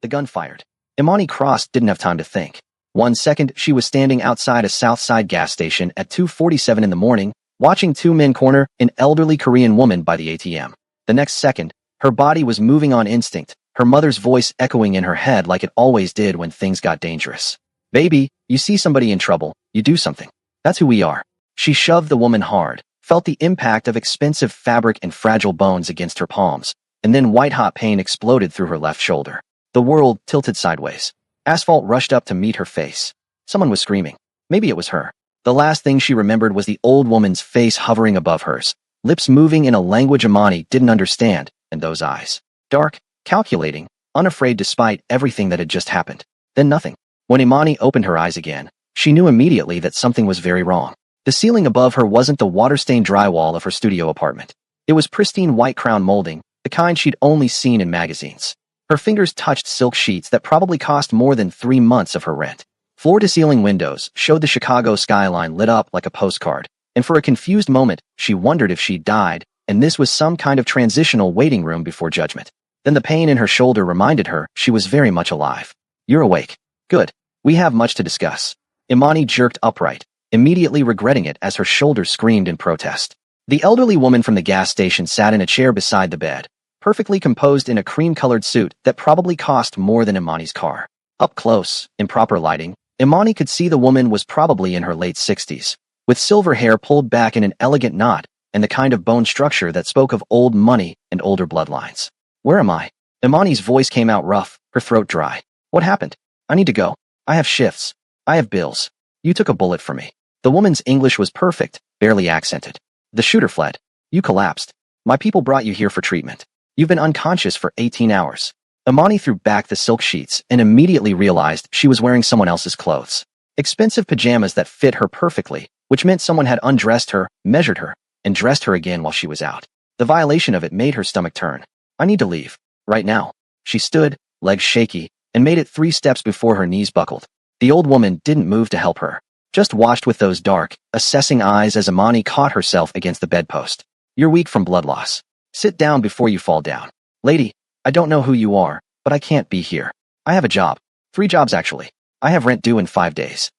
The gun fired. Imani Cross didn't have time to think. 1 second, she was standing outside a Southside gas station at 2:47 in the morning, watching two men corner an elderly Korean woman by the ATM. The next second, her body was moving on instinct, her mother's voice echoing in her head like it always did when things got dangerous. Baby, you see somebody in trouble, you do something. That's who we are. She shoved the woman hard, felt the impact of expensive fabric and fragile bones against her palms, and then white-hot pain exploded through her left shoulder. The world tilted sideways. Asphalt rushed up to meet her face. Someone was screaming. Maybe it was her. The last thing she remembered was the old woman's face hovering above hers, lips moving in a language Imani didn't understand, and those eyes. Dark, calculating, unafraid despite everything that had just happened. Then nothing. When Imani opened her eyes again, she knew immediately that something was very wrong. The ceiling above her wasn't the water-stained drywall of her studio apartment. It was pristine white crown molding, the kind she'd only seen in magazines. Her fingers touched silk sheets that probably cost more than 3 months of her rent. Floor-to-ceiling windows showed the Chicago skyline lit up like a postcard, and for a confused moment, she wondered if she'd died, and this was some kind of transitional waiting room before judgment. Then the pain in her shoulder reminded her she was very much alive. You're awake. Good. We have much to discuss. Imani jerked upright, immediately regretting it as her shoulder screamed in protest. The elderly woman from the gas station sat in a chair beside the bed, perfectly composed in a cream-colored suit that probably cost more than Imani's car. Up close, in proper lighting, Imani could see the woman was probably in her late 60s, with silver hair pulled back in an elegant knot and the kind of bone structure that spoke of old money and older bloodlines. Where am I? Imani's voice came out rough, her throat dry. What happened? I need to go. I have shifts. I have bills. You took a bullet for me. The woman's English was perfect, barely accented. The shooter fled. You collapsed. My people brought you here for treatment. You've been unconscious for 18 hours. Imani threw back the silk sheets and immediately realized she was wearing someone else's clothes. Expensive pajamas that fit her perfectly, which meant someone had undressed her, measured her, and dressed her again while she was out. The violation of it made her stomach turn. I need to leave. Right now. She stood, legs shaky, and made it 3 steps before her knees buckled. The old woman didn't move to help her, just watched with those dark, assessing eyes as Imani caught herself against the bedpost. You're weak from blood loss. Sit down before you fall down. Lady, I don't know who you are, but I can't be here. I have a job. 3 jobs actually. I have rent due in 5 days.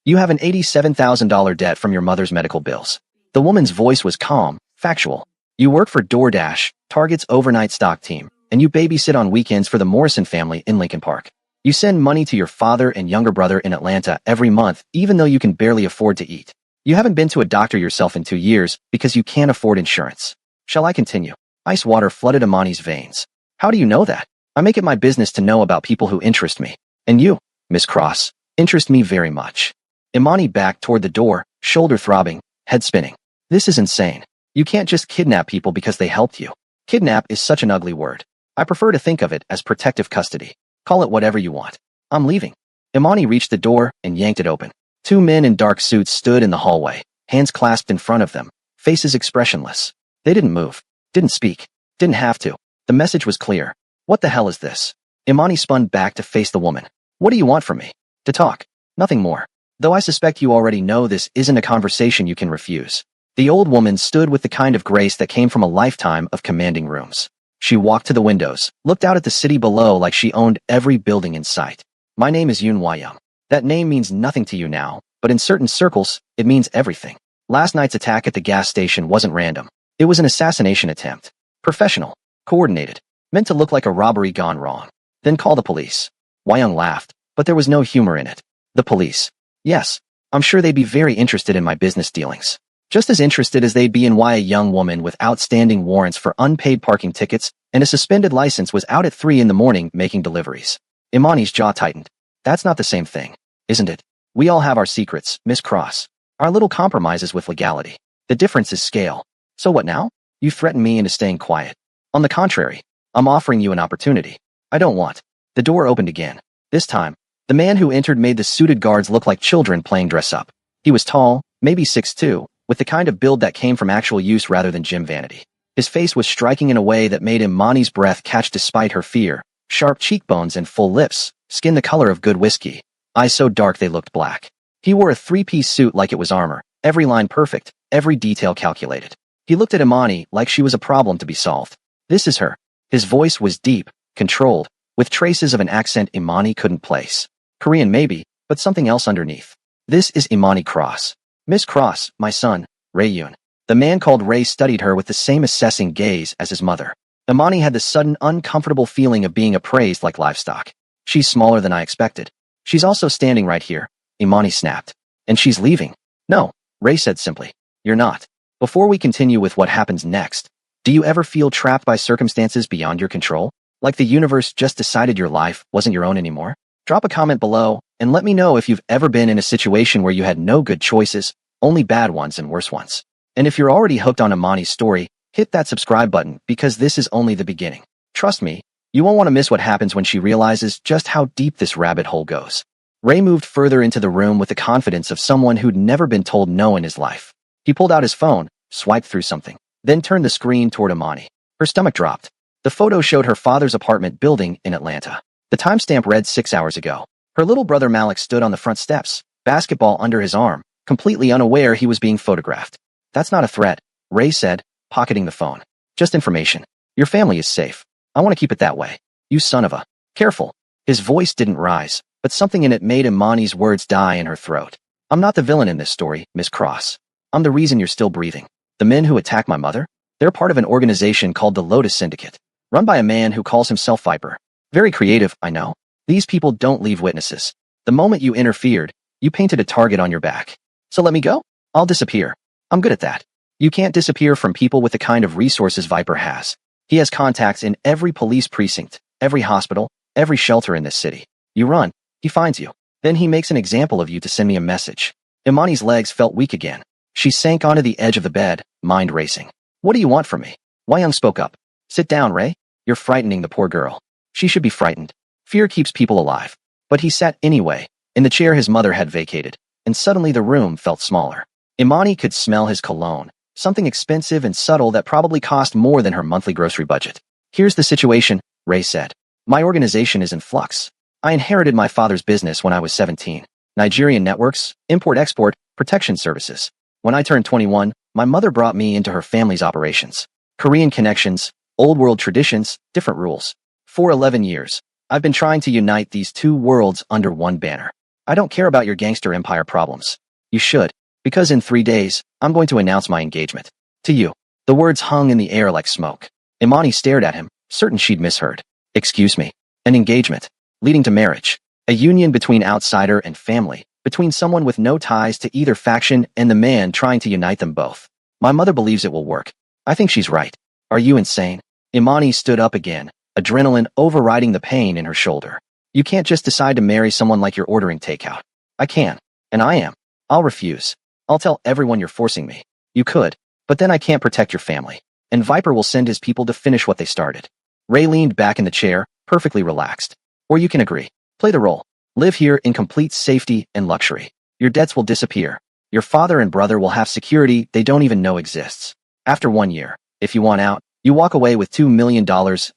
You have an $87,000 debt from your mother's medical bills. The woman's voice was calm, factual. You work for DoorDash, Target's overnight stock team, and you babysit on weekends for the Morrison family in Lincoln Park. You send money to your father and younger brother in Atlanta every month, even though you can barely afford to eat. You haven't been to a doctor yourself in 2 years because you can't afford insurance. Shall I continue? Ice water flooded Imani's veins. How do you know that? I make it my business to know about people who interest me. And you, Miss Cross, interest me very much. Imani backed toward the door, shoulder throbbing, head spinning. This is insane. You can't just kidnap people because they helped you. Kidnap is such an ugly word. I prefer to think of it as protective custody. Call it whatever you want. I'm leaving. Imani reached the door and yanked it open. 2 men in dark suits stood in the hallway, hands clasped in front of them, faces expressionless. They didn't move, didn't speak, didn't have to. The message was clear. What the hell is this? Imani spun back to face the woman. What do you want from me? To talk. Nothing more. Though I suspect you already know this isn't a conversation you can refuse. The old woman stood with the kind of grace that came from a lifetime of commanding rooms. She walked to the windows, looked out at the city below like she owned every building in sight. My name is Yoon Wayung. That name means nothing to you now, but in certain circles, it means everything. Last night's attack at the gas station wasn't random. It was an assassination attempt. Professional. Coordinated. Meant to look like a robbery gone wrong. Then call the police. Wayung laughed, but there was no humor in it. The police. Yes, I'm sure they'd be very interested in my business dealings. Just as interested as they'd be in why a young woman with outstanding warrants for unpaid parking tickets and a suspended license was out at 3 in the morning making deliveries. Imani's jaw tightened. That's not the same thing, isn't it? We all have our secrets, Miss Cross. Our little compromises with legality. The difference is scale. So what now? You threaten me into staying quiet. On the contrary, I'm offering you an opportunity. I don't want. The door opened again. This time, the man who entered made the suited guards look like children playing dress-up. He was tall, maybe 6'2", with the kind of build that came from actual use rather than gym vanity. His face was striking in a way that made Imani's breath catch despite her fear. Sharp cheekbones and full lips, skin the color of good whiskey, eyes so dark they looked black. He wore a 3-piece suit like it was armor, every line perfect, every detail calculated. He looked at Imani like she was a problem to be solved. This is her. His voice was deep, controlled, with traces of an accent Imani couldn't place. Korean maybe, but something else underneath. This is Imani Cross. Miss Cross, my son, Ray Yoon. The man called Ray studied her with the same assessing gaze as his mother. Imani had the sudden uncomfortable feeling of being appraised like livestock. She's smaller than I expected. She's also standing right here, Imani snapped. And she's leaving. No, Ray said simply. You're not. Before we continue with what happens next, do you ever feel trapped by circumstances beyond your control? Like the universe just decided your life wasn't your own anymore? Drop a comment below and let me know if you've ever been in a situation where you had no good choices, only bad ones and worse ones. And if you're already hooked on Imani's story, hit that subscribe button because this is only the beginning. Trust me, you won't want to miss what happens when she realizes just how deep this rabbit hole goes. Ray moved further into the room with the confidence of someone who'd never been told no in his life. He pulled out his phone, swiped through something, then turned the screen toward Imani. Her stomach dropped. The photo showed her father's apartment building in Atlanta. The timestamp read 6 hours ago. Her little brother Malik stood on the front steps, basketball under his arm, completely unaware he was being photographed. That's not a threat, Ray said, pocketing the phone. Just information. Your family is safe. I want to keep it that way. You son of a... Careful. His voice didn't rise, but something in it made Imani's words die in her throat. I'm not the villain in this story, Miss Cross. I'm the reason you're still breathing. The men who attacked my mother? They're part of an organization called the Lotus Syndicate, run by a man who calls himself Viper. Very creative, I know. These people don't leave witnesses. The moment you interfered, you painted a target on your back. So let me go? I'll disappear. I'm good at that. You can't disappear from people with the kind of resources Viper has. He has contacts in every police precinct, every hospital, every shelter in this city. You run, he finds you. Then he makes an example of you to send me a message. Imani's legs felt weak again. She sank onto the edge of the bed, mind racing. What do you want from me? Wyoung spoke up. Sit down, Ray. You're frightening the poor girl. She should be frightened. Fear keeps people alive. But he sat anyway, in the chair his mother had vacated, and suddenly the room felt smaller. Imani could smell his cologne, something expensive and subtle that probably cost more than her monthly grocery budget. Here's the situation, Ray said. My organization is in flux. I inherited my father's business when I was 17. Nigerian networks, import-export, protection services. When I turned 21, my mother brought me into her family's operations. Korean connections, old-world traditions, different rules. For 11 years, I've been trying to unite these two worlds under one banner. I don't care about your gangster empire problems. You should, because in 3 days, I'm going to announce my engagement. To you. The words hung in the air like smoke. Imani stared at him, certain she'd misheard. Excuse me. An engagement, leading to marriage. A union between outsider and family, between someone with no ties to either faction and the man trying to unite them both. My mother believes it will work. I think she's right. Are you insane? Imani stood up again, adrenaline overriding the pain in her shoulder. You can't just decide to marry someone like you're ordering takeout. I can. And I am. I'll refuse. I'll tell everyone you're forcing me. You could. But then I can't protect your family. And Viper will send his people to finish what they started. Ray leaned back in the chair, perfectly relaxed. Or you can agree. Play the role. Live here in complete safety and luxury. Your debts will disappear. Your father and brother will have security they don't even know exists. After 1 year, if you want out, you walk away with $2 million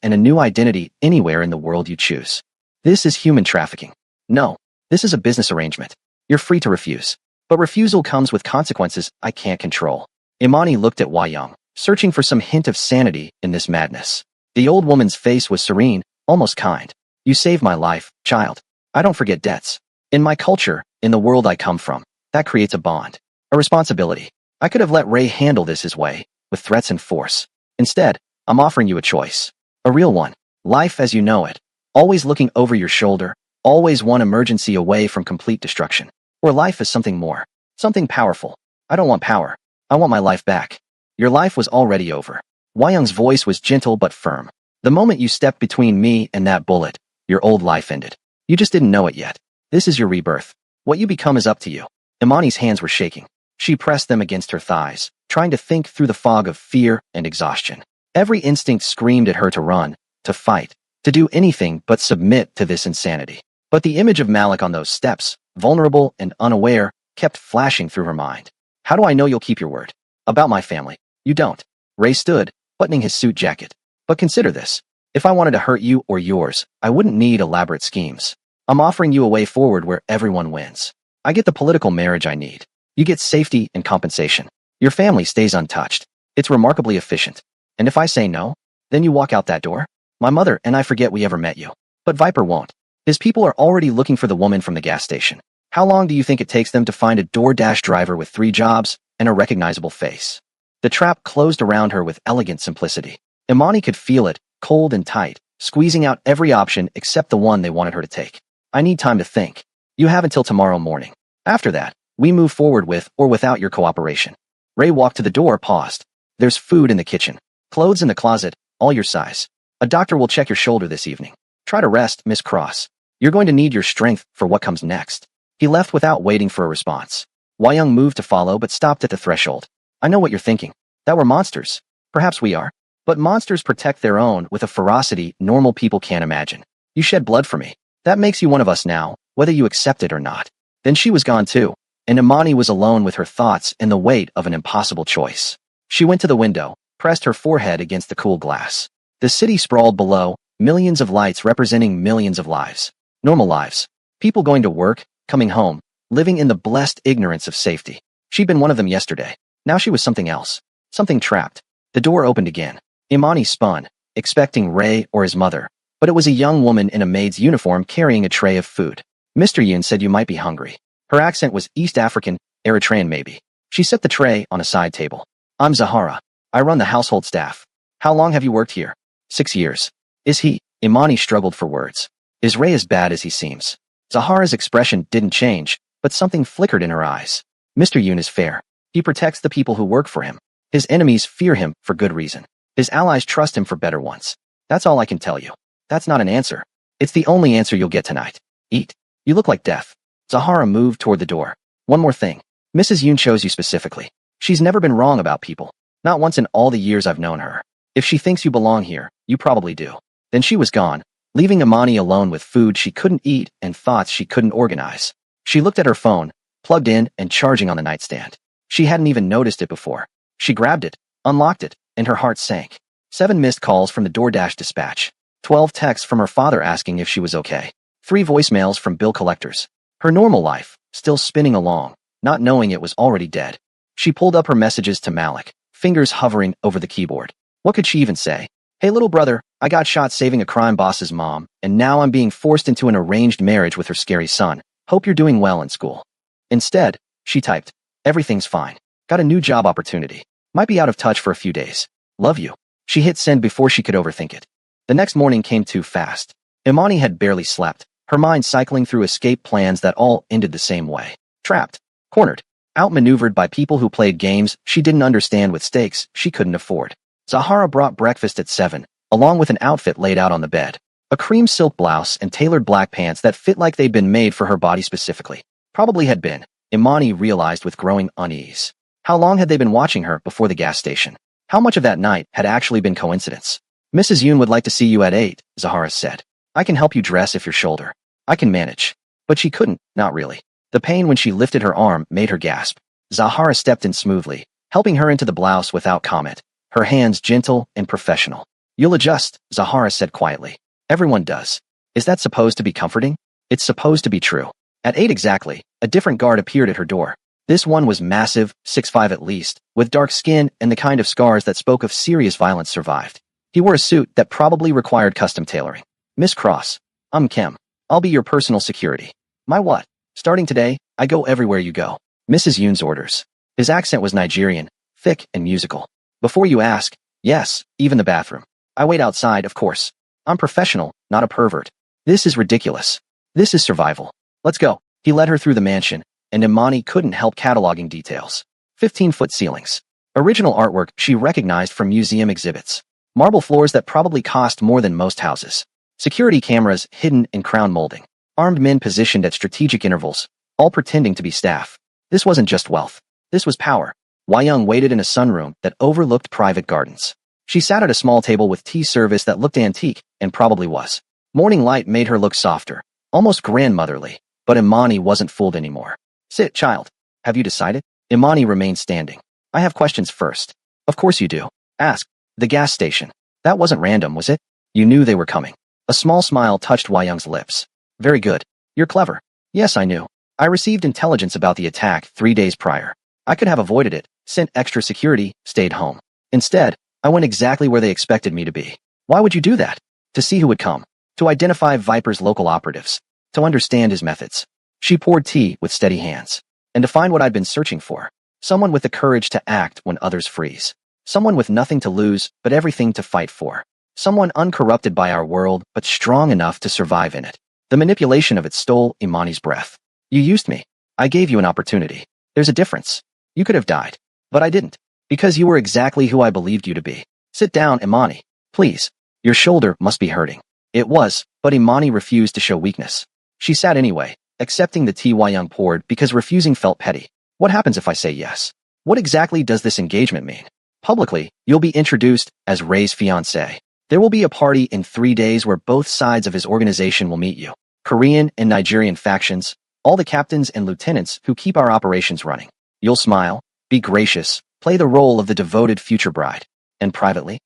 and a new identity anywhere in the world you choose. This is human trafficking. No, this is a business arrangement. You're free to refuse. But refusal comes with consequences I can't control. Imani looked at Wyoung, searching for some hint of sanity in this madness. The old woman's face was serene, almost kind. You saved my life, child. I don't forget debts. In my culture, in the world I come from, that creates a bond, a responsibility. I could have let Ray handle this his way, with threats and force. Instead, I'm offering you a choice. A real one. Life as you know it. Always looking over your shoulder, always one emergency away from complete destruction. Or life is something more. Something powerful. I don't want power. I want my life back. Your life was already over. Wyoung's voice was gentle but firm. The moment you stepped between me and that bullet, your old life ended. You just didn't know it yet. This is your rebirth. What you become is up to you. Imani's hands were shaking. She pressed them against her thighs, trying to think through the fog of fear and exhaustion. Every instinct screamed at her to run, to fight, to do anything but submit to this insanity. But the image of Malik on those steps, vulnerable and unaware, kept flashing through her mind. How do I know you'll keep your word? About my family. You don't. Ray stood, buttoning his suit jacket. But consider this. If I wanted to hurt you or yours, I wouldn't need elaborate schemes. I'm offering you a way forward where everyone wins. I get the political marriage I need. You get safety and compensation. Your family stays untouched. It's remarkably efficient. And if I say no, then you walk out that door. My mother and I forget we ever met you. But Viper won't. His people are already looking for the woman from the gas station. How long do you think it takes them to find a DoorDash driver with 3 jobs and a recognizable face? The trap closed around her with elegant simplicity. Imani could feel it, cold and tight, squeezing out every option except the one they wanted her to take. I need time to think. You have until tomorrow morning. After that, we move forward with or without your cooperation. Ray walked to the door, paused. There's food in the kitchen. Clothes in the closet, all your size. A doctor will check your shoulder this evening. Try to rest, Miss Cross. You're going to need your strength for what comes next. He left without waiting for a response. Wayang moved to follow but stopped at the threshold. I know what you're thinking. That we're monsters. Perhaps we are. But monsters protect their own with a ferocity normal people can't imagine. You shed blood for me. That makes you one of us now, whether you accept it or not. Then she was gone too, and Imani was alone with her thoughts and the weight of an impossible choice. She went to the window, pressed her forehead against the cool glass. The city sprawled below, millions of lights representing millions of lives. Normal lives. People going to work, coming home, living in the blessed ignorance of safety. She'd been one of them yesterday. Now she was something else. Something trapped. The door opened again. Imani spun, expecting Ray or his mother, but it was a young woman in a maid's uniform carrying a tray of food. Mr. Yoon said you might be hungry. Her accent was East African, Eritrean maybe. She set the tray on a side table. I'm Zahara. I run the household staff. How long have you worked here? 6 years. Is he? Imani struggled for words. Is Ray as bad as he seems? Zahara's expression didn't change, but something flickered in her eyes. Mr. Yoon is fair. He protects the people who work for him. His enemies fear him for good reason. His allies trust him for better ones. That's all I can tell you. That's not an answer. It's the only answer you'll get tonight. Eat. You look like death. Zahara moved toward the door. One more thing. Mrs. Yoon chose you specifically. She's never been wrong about people. Not once in all the years I've known her. If she thinks you belong here, you probably do. Then she was gone, leaving Imani alone with food she couldn't eat and thoughts she couldn't organize. She looked at her phone, plugged in and charging on the nightstand. She hadn't even noticed it before. She grabbed it, unlocked it, and her heart sank. 7 missed calls from the DoorDash dispatch. 12 texts from her father asking if she was okay. 3 voicemails from bill collectors. Her normal life, still spinning along, not knowing it was already dead. She pulled up her messages to Malik, fingers hovering over the keyboard. What could she even say? Hey little brother, I got shot saving a crime boss's mom, and now I'm being forced into an arranged marriage with her scary son. Hope you're doing well in school. Instead, she typed, everything's fine. Got a new job opportunity. Might be out of touch for a few days. Love you. She hit send before she could overthink it. The next morning came too fast. Imani had barely slept, her mind cycling through escape plans that all ended the same way. Trapped. Cornered. Outmaneuvered by people who played games she didn't understand with stakes she couldn't afford. Zahara brought breakfast at 7, along with an outfit laid out on the bed. A cream silk blouse and tailored black pants that fit like they'd been made for her body specifically. Probably had been, Imani realized with growing unease. How long had they been watching her before the gas station? How much of that night had actually been coincidence? Mrs. Yoon would like to see you at 8, Zahara said. I can help you dress if your shoulder. I can manage. But she couldn't, not really. The pain when she lifted her arm made her gasp. Zahara stepped in smoothly, helping her into the blouse without comment, her hands gentle and professional. You'll adjust, Zahara said quietly. Everyone does. Is that supposed to be comforting? It's supposed to be true. At 8 exactly, a different guard appeared at her door. This one was massive, 6'5" at least, with dark skin and the kind of scars that spoke of serious violence survived. He wore a suit that probably required custom tailoring. Miss Cross. I'm Kim. I'll be your personal security. My what? Starting today, I go everywhere you go. Mrs. Yoon's orders. His accent was Nigerian, thick and musical. Before you ask, yes, even the bathroom. I wait outside, of course. I'm professional, not a pervert. This is ridiculous. This is survival. Let's go. He led her through the mansion, and Imani couldn't help cataloging details. 15-foot ceilings. Original artwork she recognized from museum exhibits. Marble floors that probably cost more than most houses. Security cameras hidden in crown molding. Armed men positioned at strategic intervals, all pretending to be staff. This wasn't just wealth. This was power. Wayang waited in a sunroom that overlooked private gardens. She sat at a small table with tea service that looked antique, and probably was. Morning light made her look softer, almost grandmotherly, but Imani wasn't fooled anymore. Sit, child. Have you decided? Imani remained standing. I have questions first. Of course you do. Ask. The gas station. That wasn't random, was it? You knew they were coming. A small smile touched Wayang's lips. Very good. You're clever. Yes, I knew. I received intelligence about the attack 3 days prior. I could have avoided it, sent extra security, stayed home. Instead, I went exactly where they expected me to be. Why would you do that? To see who would come. to identify Viper's local operatives, to understand his methods. She poured tea with steady hands, and to find what I'd been searching for. Someone with the courage to act when others freeze. Someone with nothing to lose but everything to fight for. Someone uncorrupted by our world but strong enough to survive in it. The manipulation of it stole Imani's breath. You used me. I gave you an opportunity. There's a difference. You could have died. But I didn't. Because you were exactly who I believed you to be. Sit down, Imani. Please. Your shoulder must be hurting. It was, but Imani refused to show weakness. She sat anyway, accepting the tea Young poured because refusing felt petty. What happens if I say yes? What exactly does this engagement mean? Publicly, you'll be introduced as Ray's fiancé. There will be a party in 3 days where both sides of his organization will meet you. Korean and Nigerian factions, all the captains and lieutenants who keep our operations running. You'll smile, be gracious, play the role of the devoted future bride. And privately,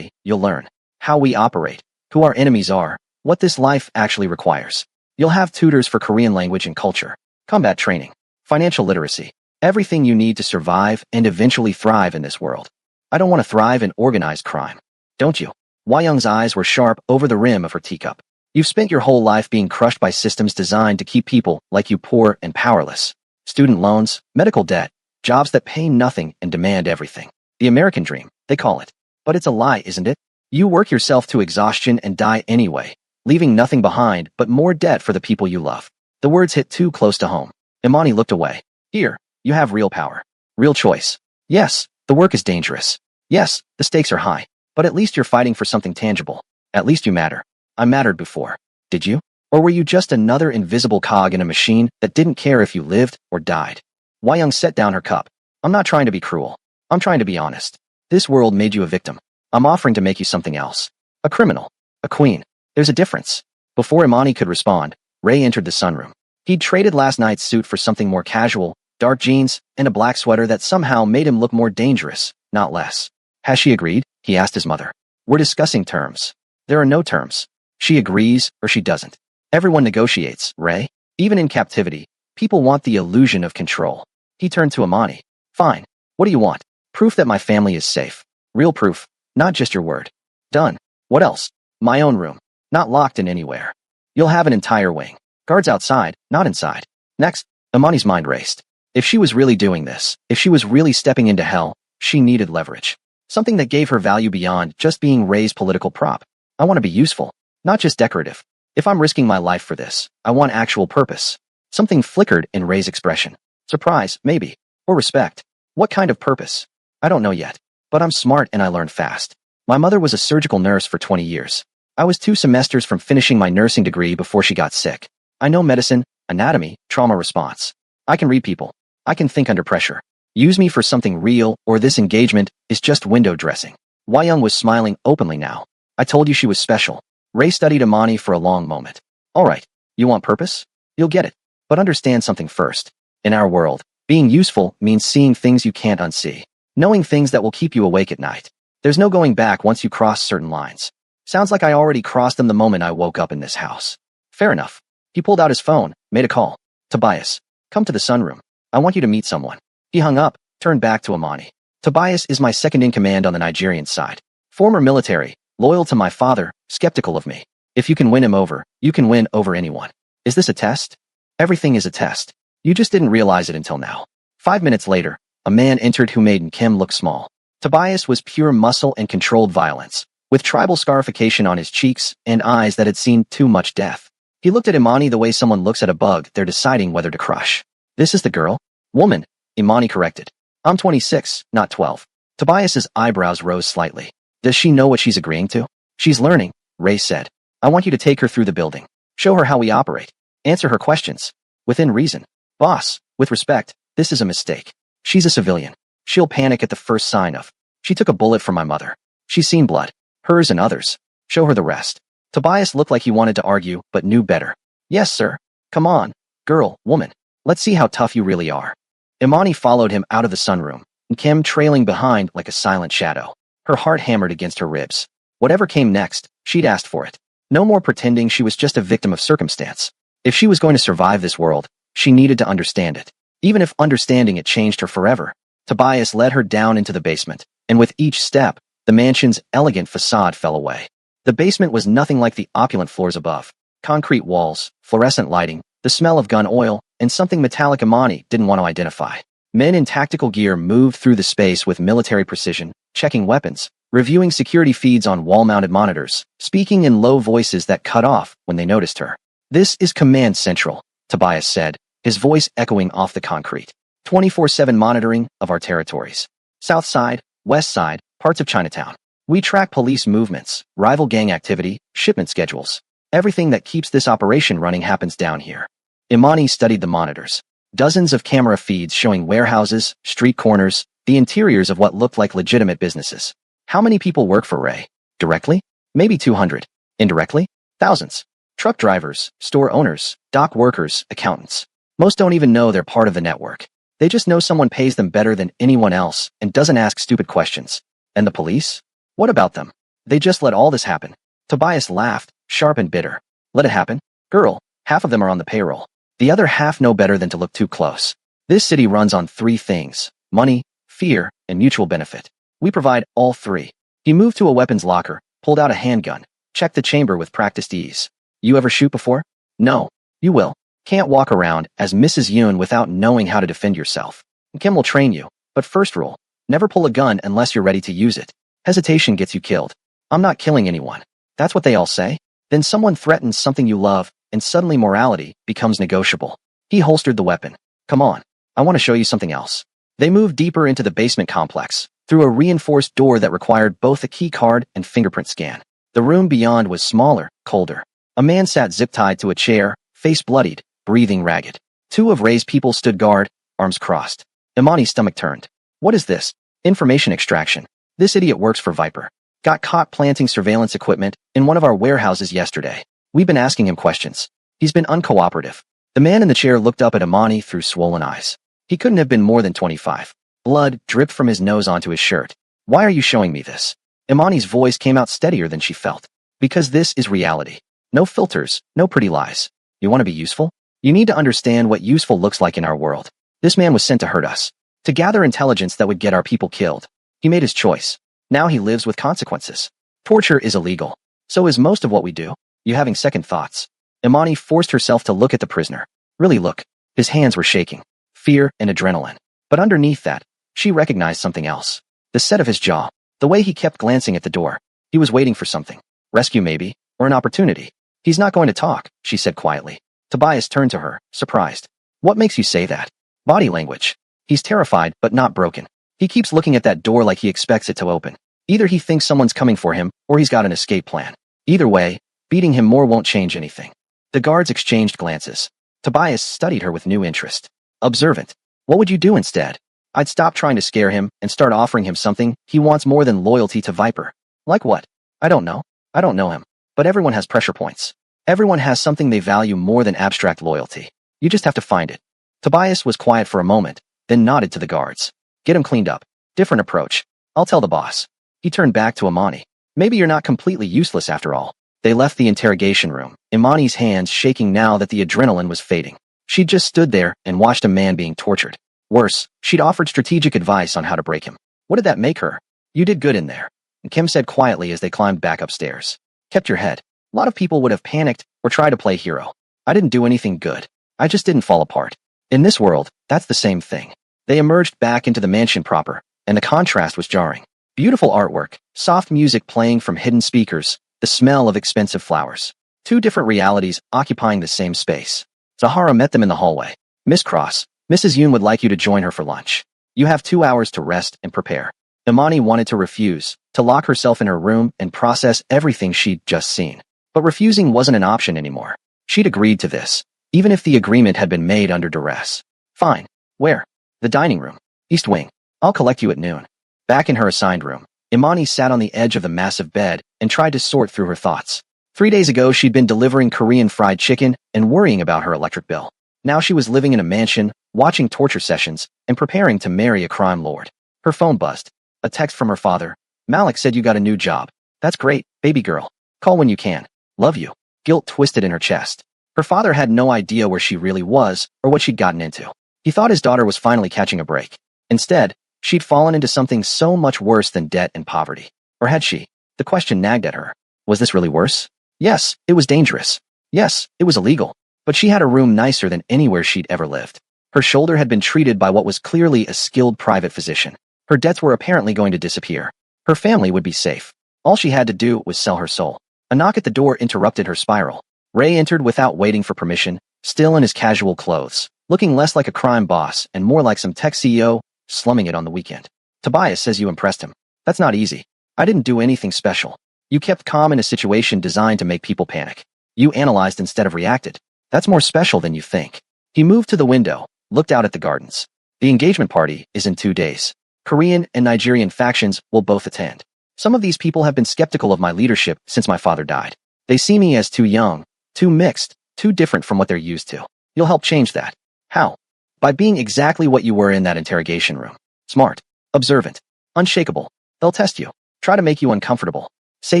you'll learn how we operate, who our enemies are, what this life actually requires. You'll have tutors for Korean language and culture, combat training, financial literacy, everything you need to survive and eventually thrive in this world. I don't want to thrive in organized crime. Don't you? Young's eyes were sharp over the rim of her teacup. You've spent your whole life being crushed by systems designed to keep people like you poor and powerless. Student loans, medical debt, jobs that pay nothing and demand everything. The American dream, they call it. But it's a lie, isn't it? You work yourself to exhaustion and die anyway, leaving nothing behind but more debt for the people you love. The words hit too close to home. Imani looked away. Here, you have real power. Real choice. Yes, the work is dangerous. Yes, the stakes are high. But at least you're fighting for something tangible. At least you matter. I mattered before. Did you? Or were you just another invisible cog in a machine that didn't care if you lived or died? Young set down her cup. I'm not trying to be cruel. I'm trying to be honest. This world made you a victim. I'm offering to make you something else. A criminal. A queen. There's a difference. Before Imani could respond, Ray entered the sunroom. He'd traded last night's suit for something more casual, dark jeans, and a black sweater that somehow made him look more dangerous, not less. Has she agreed? He asked his mother. We're discussing terms. There are no terms. She agrees or she doesn't. Everyone negotiates, Ray. Even in captivity, people want the illusion of control. He turned to Imani. Fine. What do you want? Proof that my family is safe. Real proof, not just your word. Done. What else? My own room. Not locked in anywhere. You'll have an entire wing. Guards outside, not inside. Next, Imani's mind raced. If she was really doing this, if she was really stepping into hell, she needed leverage. Something that gave her value beyond just being Ray's political prop. I want to be useful, not just decorative. If I'm risking my life for this, I want actual purpose. Something flickered in Ray's expression. Surprise, maybe. Or respect. What kind of purpose? I don't know yet. But I'm smart and I learned fast. My mother was a surgical nurse for 20 years. I was 2 semesters from finishing my nursing degree before she got sick. I know medicine, anatomy, trauma response. I can read people. I can think under pressure. Use me for something real, or this engagement is just window dressing. Young was smiling openly now. I told you she was special. Ray studied Imani for a long moment. All right, you want purpose? You'll get it. But understand something first. In our world, being useful means seeing things you can't unsee. Knowing things that will keep you awake at night. There's no going back once you cross certain lines. Sounds like I already crossed them the moment I woke up in this house. Fair enough. He pulled out his phone, made a call. Tobias, come to the sunroom. I want you to meet someone. He hung up, turned back to Imani. Tobias is my second in command on the Nigerian side. Former military, loyal to my father, skeptical of me. If you can win him over, you can win over anyone. Is this a test? Everything is a test. You just didn't realize it until now. 5 minutes later, a man entered who made Kim look small. Tobias was pure muscle and controlled violence, with tribal scarification on his cheeks and eyes that had seen too much death. He looked at Imani the way someone looks at a bug they're deciding whether to crush. This is the girl? Woman, Imani corrected. I'm 26, not 12. Tobias's eyebrows rose slightly. Does she know what she's agreeing to? She's learning, Ray said. I want you to take her through the building. Show her how we operate. Answer her questions. Within reason. Boss, with respect, this is a mistake. She's a civilian. She'll panic at the first sign of. She took a bullet from my mother. She's seen blood. Hers and others. Show her the rest. Tobias looked like he wanted to argue, but knew better. Yes, sir. Come on. Girl, woman. Let's see how tough you really are. Imani followed him out of the sunroom, and Kim trailing behind like a silent shadow. Her heart hammered against her ribs. Whatever came next, she'd asked for it. No more pretending she was just a victim of circumstance. If she was going to survive this world, she needed to understand it. Even if understanding it changed her forever. Tobias led her down into the basement, and with each step, the mansion's elegant facade fell away. The basement was nothing like the opulent floors above. Concrete walls, fluorescent lighting, the smell of gun oil, and something metallic Imani didn't want to identify. Men in tactical gear moved through the space with military precision, checking weapons, reviewing security feeds on wall-mounted monitors, speaking in low voices that cut off when they noticed her. "This is Command Central," Tobias said, his voice echoing off the concrete. 24/7 monitoring of our territories. South Side, West Side, parts of Chinatown. We track police movements, rival gang activity, shipment schedules. Everything that keeps this operation running happens down here. Imani studied the monitors. Dozens of camera feeds showing warehouses, street corners, the interiors of what looked like legitimate businesses. How many people work for Ray? Directly? Maybe 200. Indirectly? Thousands. Truck drivers, store owners, dock workers, accountants. Most don't even know they're part of the network. They just know someone pays them better than anyone else and doesn't ask stupid questions. And the police? What about them? They just let all this happen. Tobias laughed, sharp and bitter. Let it happen? Girl, half of them are on the payroll. The other half know better than to look too close. This city runs on 3 things: money, fear, and mutual benefit. We provide all 3. He moved to a weapons locker, pulled out a handgun, checked the chamber with practiced ease. You ever shoot before? No. You will. Can't walk around as Mrs. Yoon without knowing how to defend yourself. Kim will train you, but first rule, never pull a gun unless you're ready to use it. Hesitation gets you killed. I'm not killing anyone. That's what they all say. Then someone threatens something you love, and suddenly morality becomes negotiable. He holstered the weapon. Come on. I want to show you something else. They moved deeper into the basement complex, through a reinforced door that required both a key card and fingerprint scan. The room beyond was smaller, colder. A man sat zip-tied to a chair, face bloodied, breathing ragged. 2 of Ray's people stood guard, arms crossed. Imani's stomach turned. What is this? Information extraction. This idiot works for Viper. Got caught planting surveillance equipment in one of our warehouses yesterday. We've been asking him questions. He's been uncooperative. The man in the chair looked up at Imani through swollen eyes. He couldn't have been more than 25. Blood dripped from his nose onto his shirt. Why are you showing me this? Imani's voice came out steadier than she felt. Because this is reality. No filters, no pretty lies. You want to be useful? You need to understand what useful looks like in our world. This man was sent to hurt us. To gather intelligence that would get our people killed. He made his choice. Now he lives with consequences. Torture is illegal. So is most of what we do. You having second thoughts? Imani forced herself to look at the prisoner. Really look. His hands were shaking. Fear and adrenaline. But underneath that, she recognized something else. The set of his jaw. The way he kept glancing at the door. He was waiting for something. Rescue maybe, or an opportunity. He's not going to talk, she said quietly. Tobias turned to her, surprised. What makes you say that? Body language. He's terrified, but not broken. He keeps looking at that door like he expects it to open. Either he thinks someone's coming for him, or he's got an escape plan. Either way, beating him more won't change anything. The guards exchanged glances. Tobias studied her with new interest. Observant. What would you do instead? I'd stop trying to scare him and start offering him something he wants more than loyalty to Viper. Like what? I don't know. I don't know him. But everyone has pressure points. Everyone has something they value more than abstract loyalty. You just have to find it. Tobias was quiet for a moment, then nodded to the guards. Get him cleaned up. Different approach. I'll tell the boss. He turned back to Imani. Maybe you're not completely useless after all. They left the interrogation room, Imani's hands shaking now that the adrenaline was fading. She'd just stood there and watched a man being tortured. Worse, she'd offered strategic advice on how to break him. What did that make her? You did good in there, Kim said quietly as they climbed back upstairs. Kept your head. A lot of people would have panicked or tried to play hero. I didn't do anything good. I just didn't fall apart. In this world, that's the same thing. They emerged back into the mansion proper, and the contrast was jarring. Beautiful artwork, soft music playing from hidden speakers, the smell of expensive flowers. 2 different realities occupying the same space. Zahara met them in the hallway. Miss Cross, Mrs. Yoon would like you to join her for lunch. You have 2 hours to rest and prepare. Imani wanted to refuse, to lock herself in her room and process everything she'd just seen. But refusing wasn't an option anymore. She'd agreed to this, even if the agreement had been made under duress. Fine. Where? The dining room. East Wing. I'll collect you at noon. Back in her assigned room, Imani sat on the edge of the massive bed and tried to sort through her thoughts. 3 days ago, she'd been delivering Korean fried chicken and worrying about her electric bill. Now she was living in a mansion, watching torture sessions, and preparing to marry a crime lord. Her phone buzzed. A text from her father. Malik said you got a new job. That's great, baby girl. Call when you can. Love you. Guilt twisted in her chest. Her father had no idea where she really was or what she'd gotten into. He thought his daughter was finally catching a break. Instead, she'd fallen into something so much worse than debt and poverty. Or had she? The question nagged at her. Was this really worse? Yes, it was dangerous. Yes, it was illegal. But she had a room nicer than anywhere she'd ever lived. Her shoulder had been treated by what was clearly a skilled private physician. Her debts were apparently going to disappear. Her family would be safe. All she had to do was sell her soul. A knock at the door interrupted her spiral. Ray entered without waiting for permission, still in his casual clothes, looking less like a crime boss and more like some tech CEO, slumming it on the weekend. Tobias says you impressed him. That's not easy. I didn't do anything special. You kept calm in a situation designed to make people panic. You analyzed instead of reacted. That's more special than you think. He moved to the window, looked out at the gardens. The engagement party is in 2 days. Korean and Nigerian factions will both attend. Some of these people have been skeptical of my leadership since my father died. They see me as too young, too mixed, too different from what they're used to. You'll help change that. How? By being exactly what you were in that interrogation room. Smart, observant, unshakable. They'll test you, try to make you uncomfortable, say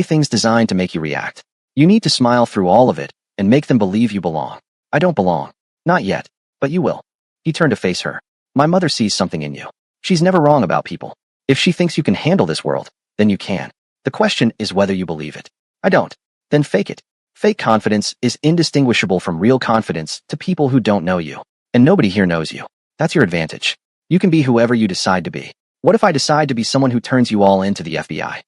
things designed to make you react. You need to smile through all of it and make them believe you belong. I don't belong. Not yet, but you will. He turned to face her. My mother sees something in you. She's never wrong about people. If she thinks you can handle this world, then you can. The question is whether you believe it. I don't. Then fake it. Fake confidence is indistinguishable from real confidence to people who don't know you. And nobody here knows you. That's your advantage. You can be whoever you decide to be. What if I decide to be someone who turns you all into the FBI?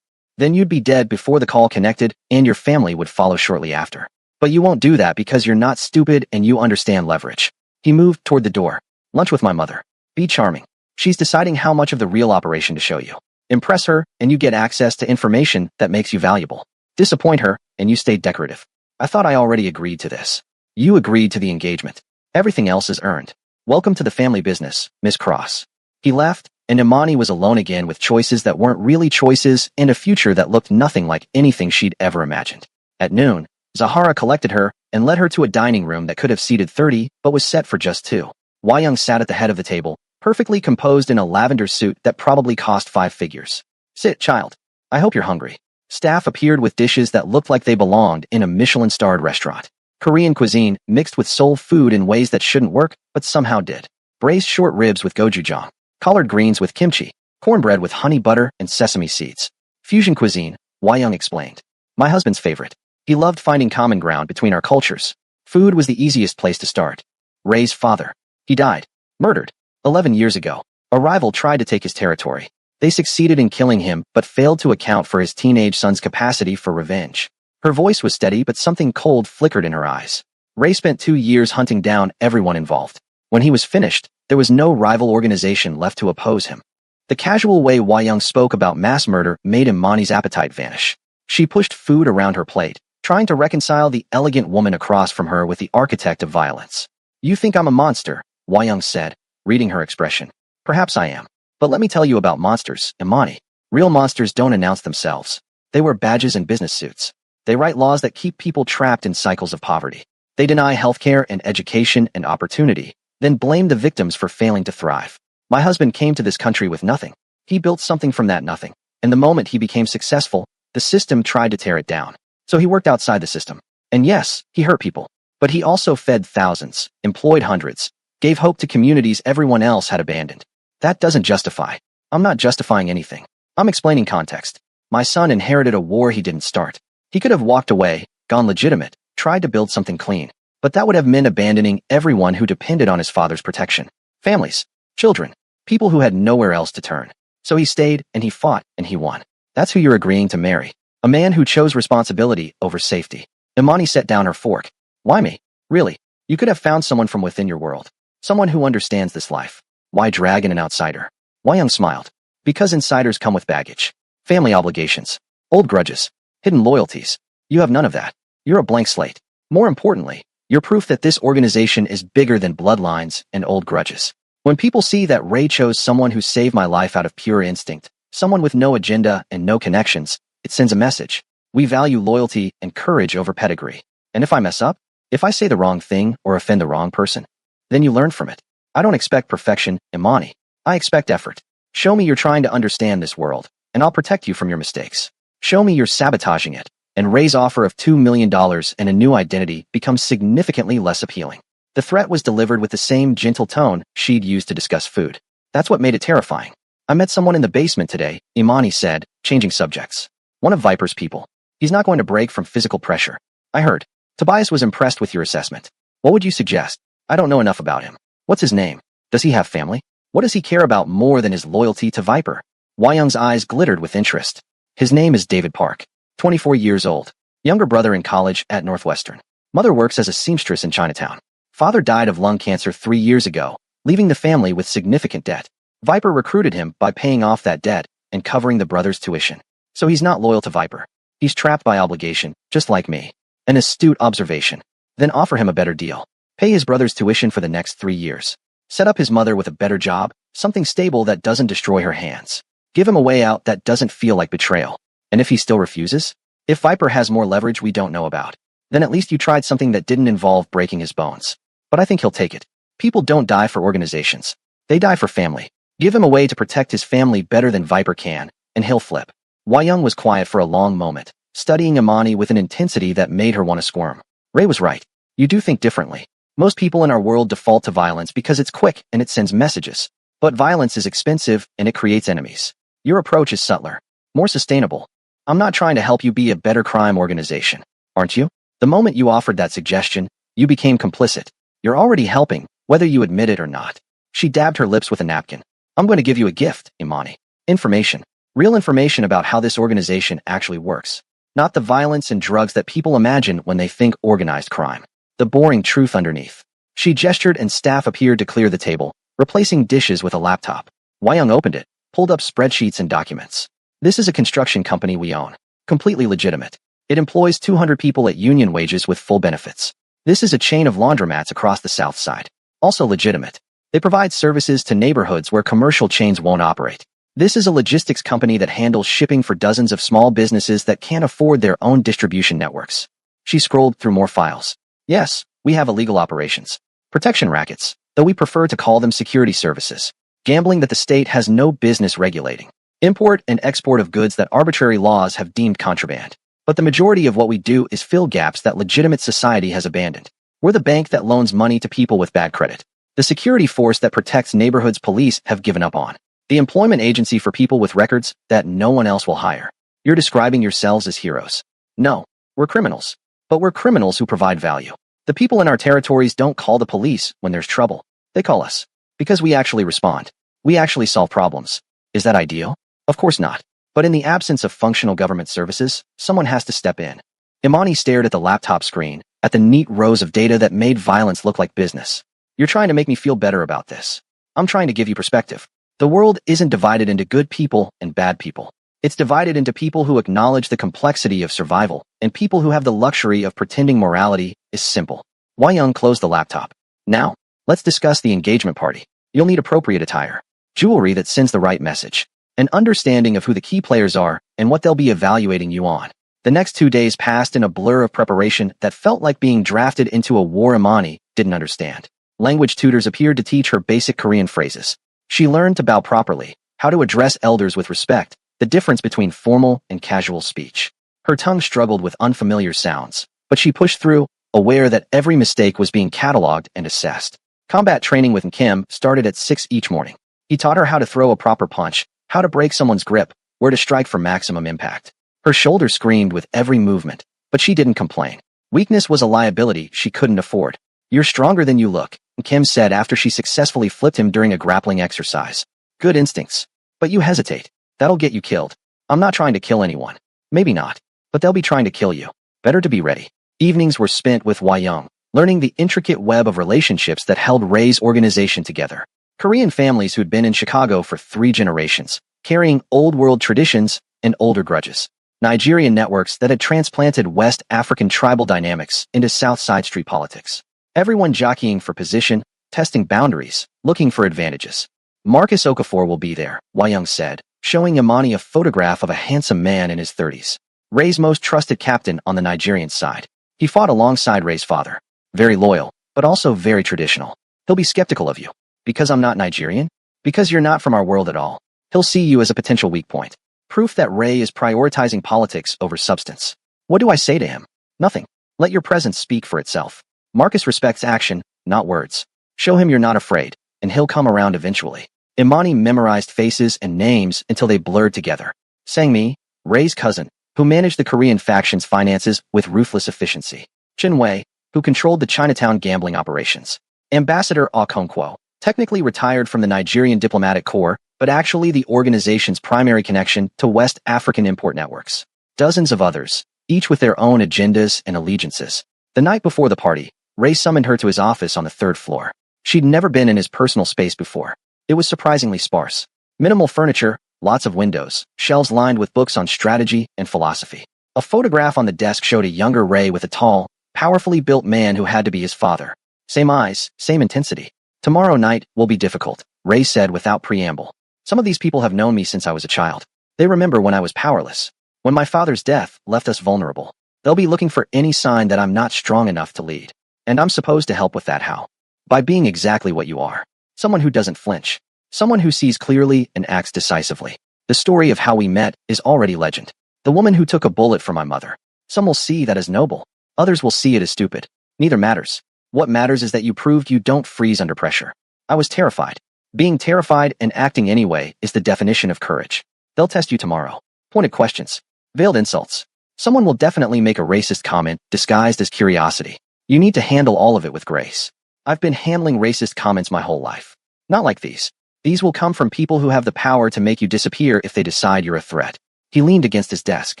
Then you'd be dead before the call connected, and your family would follow shortly after. But you won't do that because you're not stupid and you understand leverage. He moved toward the door. Lunch with my mother. Be charming. She's deciding how much of the real operation to show you. Impress her, and you get access to information that makes you valuable. Disappoint her, and you stay decorative. I thought I already agreed to this. You agreed to the engagement. Everything else is earned. Welcome to the family business, Miss Cross. He left, and Imani was alone again with choices that weren't really choices and a future that looked nothing like anything she'd ever imagined. At noon, Zahara collected her and led her to a dining room that could have seated 30 but was set for just 2. Wai-young sat at the head of the table, perfectly composed in a lavender suit that probably cost 5 figures. Sit, child. I hope you're hungry. Staff appeared with dishes that looked like they belonged in a Michelin-starred restaurant. Korean cuisine mixed with soul food in ways that shouldn't work, but somehow did. Braised short ribs with gochujang, collard greens with kimchi, cornbread with honey butter and sesame seeds. Fusion cuisine, Wai-young explained. My husband's favorite. He loved finding common ground between our cultures. Food was the easiest place to start. Ray's father. He died. Murdered. 11 years ago. A rival tried to take his territory. They succeeded in killing him, but failed to account for his teenage son's capacity for revenge. Her voice was steady, but something cold flickered in her eyes. Ray spent 2 years hunting down everyone involved. When he was finished, there was no rival organization left to oppose him. The casual way Wai-young spoke about mass murder made Imani's appetite vanish. She pushed food around her plate, trying to reconcile the elegant woman across from her with the architect of violence. You think I'm a monster, Wai-young said, reading her expression. Perhaps I am. But let me tell you about monsters, Imani. Real monsters don't announce themselves. They wear badges and business suits. They write laws that keep people trapped in cycles of poverty. They deny healthcare and education and opportunity, then blame the victims for failing to thrive. My husband came to this country with nothing. He built something from that nothing. And the moment he became successful, the system tried to tear it down. So he worked outside the system. And yes, he hurt people. But he also fed thousands, employed hundreds, gave hope to communities everyone else had abandoned. That doesn't justify. I'm not justifying anything. I'm explaining context. My son inherited a war he didn't start. He could have walked away, gone legitimate, tried to build something clean. But that would have meant abandoning everyone who depended on his father's protection. Families, children, people who had nowhere else to turn. So he stayed, and he fought, and he won. That's who you're agreeing to marry. A man who chose responsibility over safety. Imani set down her fork. Why me? Really? You could have found someone from within your world. Someone who understands this life. Why drag in an outsider? Wai-young smiled. Because insiders come with baggage. Family obligations. Old grudges. Hidden loyalties. You have none of that. You're a blank slate. More importantly, you're proof that this organization is bigger than bloodlines and old grudges. When people see that Ray chose someone who saved my life out of pure instinct, someone with no agenda and no connections, it sends a message. We value loyalty and courage over pedigree. And if I mess up, if I say the wrong thing or offend the wrong person, then you learn from it. I don't expect perfection, Imani. I expect effort. Show me you're trying to understand this world, and I'll protect you from your mistakes. Show me you're sabotaging it, and Ray's offer of $2 million and a new identity becomes significantly less appealing. The threat was delivered with the same gentle tone she'd used to discuss food. That's what made it terrifying. I met someone in the basement today, Imani said, changing subjects. One of Viper's people. He's not going to break from physical pressure. I heard. Tobias was impressed with your assessment. What would you suggest? I don't know enough about him. What's his name? Does he have family? What does he care about more than his loyalty to Viper? Wai Young's eyes glittered with interest. His name is David Park, 24 years old. Younger brother in college at Northwestern. Mother works as a seamstress in Chinatown. Father died of lung cancer 3 years ago, leaving the family with significant debt. Viper recruited him by paying off that debt and covering the brother's tuition. So he's not loyal to Viper. He's trapped by obligation, just like me. An astute observation. Then offer him a better deal. Pay his brother's tuition for the next 3 years. Set up his mother with a better job, something stable that doesn't destroy her hands. Give him a way out that doesn't feel like betrayal. And if he still refuses? If Viper has more leverage we don't know about, then at least you tried something that didn't involve breaking his bones. But I think he'll take it. People don't die for organizations. They die for family. Give him a way to protect his family better than Viper can, and he'll flip. Wai Young was quiet for a long moment, studying Imani with an intensity that made her want to squirm. Ray was right. You do think differently. Most people in our world default to violence because it's quick and it sends messages. But violence is expensive and it creates enemies. Your approach is subtler, more sustainable. I'm not trying to help you be a better crime organization, aren't you? The moment you offered that suggestion, you became complicit. You're already helping, whether you admit it or not. She dabbed her lips with a napkin. I'm going to give you a gift, Imani. Information. Real information about how this organization actually works. Not the violence and drugs that people imagine when they think organized crime. The boring truth underneath. She gestured and staff appeared to clear the table, replacing dishes with a laptop. Wai Young opened it, pulled up spreadsheets and documents. This is a construction company we own. Completely legitimate. It employs 200 people at union wages with full benefits. This is a chain of laundromats across the south side. Also legitimate. They provide services to neighborhoods where commercial chains won't operate. This is a logistics company that handles shipping for dozens of small businesses that can't afford their own distribution networks. She scrolled through more files. Yes, we have illegal operations. Protection rackets, though we prefer to call them security services. Gambling that the state has no business regulating. Import and export of goods that arbitrary laws have deemed contraband. But the majority of what we do is fill gaps that legitimate society has abandoned. We're the bank that loans money to people with bad credit. The security force that protects neighborhoods police have given up on. The employment agency for people with records that no one else will hire. You're describing yourselves as heroes. No, we're criminals. But we're criminals who provide value. The people in our territories don't call the police when there's trouble. They call us. Because we actually respond. We actually solve problems. Is that ideal? Of course not. But in the absence of functional government services, someone has to step in. Imani stared at the laptop screen, at the neat rows of data that made violence look like business. You're trying to make me feel better about this. I'm trying to give you perspective. The world isn't divided into good people and bad people. It's divided into people who acknowledge the complexity of survival and people who have the luxury of pretending morality is simple. Wai Young closed the laptop. Now, let's discuss the engagement party. You'll need appropriate attire, jewelry that sends the right message, an understanding of who the key players are and what they'll be evaluating you on. The next 2 days passed in a blur of preparation that felt like being drafted into a war Imani didn't understand. Language tutors appeared to teach her basic Korean phrases. She learned to bow properly, how to address elders with respect, the difference between formal and casual speech. Her tongue struggled with unfamiliar sounds, but she pushed through, aware that every mistake was being cataloged and assessed. Combat training with Kim started at 6 each morning. He taught her how to throw a proper punch, how to break someone's grip, where to strike for maximum impact. Her shoulders screamed with every movement, but she didn't complain. Weakness was a liability she couldn't afford. You're stronger than you look, Kim said after she successfully flipped him during a grappling exercise. Good instincts. But you hesitate. That'll get you killed. I'm not trying to kill anyone. Maybe not. But they'll be trying to kill you. Better to be ready. Evenings were spent with Wai Young, learning the intricate web of relationships that held Ray's organization together. Korean families who'd been in Chicago for 3 generations, carrying old-world traditions and older grudges. Nigerian networks that had transplanted West African tribal dynamics into South Side street politics. Everyone jockeying for position, testing boundaries, looking for advantages. Marcus Okafor will be there, Wai Young said, showing Imani a photograph of a handsome man in his 30s. Ray's most trusted captain on the Nigerian side. He fought alongside Ray's father. Very loyal, but also very traditional. He'll be skeptical of you. Because I'm not Nigerian? Because you're not from our world at all. He'll see you as a potential weak point. Proof that Ray is prioritizing politics over substance. What do I say to him? Nothing. Let your presence speak for itself. Marcus respects action, not words. Show him you're not afraid, and he'll come around eventually. Imani memorized faces and names until they blurred together. Sang-mi, Ray's cousin, who managed the Korean faction's finances with ruthless efficiency. Chen Wei, who controlled the Chinatown gambling operations. Ambassador Ah Kong-Kuo, technically retired from the Nigerian diplomatic corps, but actually the organization's primary connection to West African import networks. Dozens of others, each with their own agendas and allegiances. The night before the party, Ray summoned her to his office on the third floor. She'd never been in his personal space before. It was surprisingly sparse. Minimal furniture, lots of windows, shelves lined with books on strategy and philosophy. A photograph on the desk showed a younger Ray with a tall, powerfully built man who had to be his father. Same eyes, same intensity. Tomorrow night will be difficult, Ray said without preamble. Some of these people have known me since I was a child. They remember when I was powerless, when my father's death left us vulnerable. They'll be looking for any sign that I'm not strong enough to lead. And I'm supposed to help with that how? By being exactly what you are. Someone who doesn't flinch. Someone who sees clearly and acts decisively. The story of how we met is already legend. The woman who took a bullet for my mother. Some will see that as noble. Others will see it as stupid. Neither matters. What matters is that you proved you don't freeze under pressure. I was terrified. Being terrified and acting anyway is the definition of courage. They'll test you tomorrow. Pointed questions. Veiled insults. Someone will definitely make a racist comment disguised as curiosity. You need to handle all of it with grace. I've been handling racist comments my whole life. Not like these. These will come from people who have the power to make you disappear if they decide you're a threat. He leaned against his desk.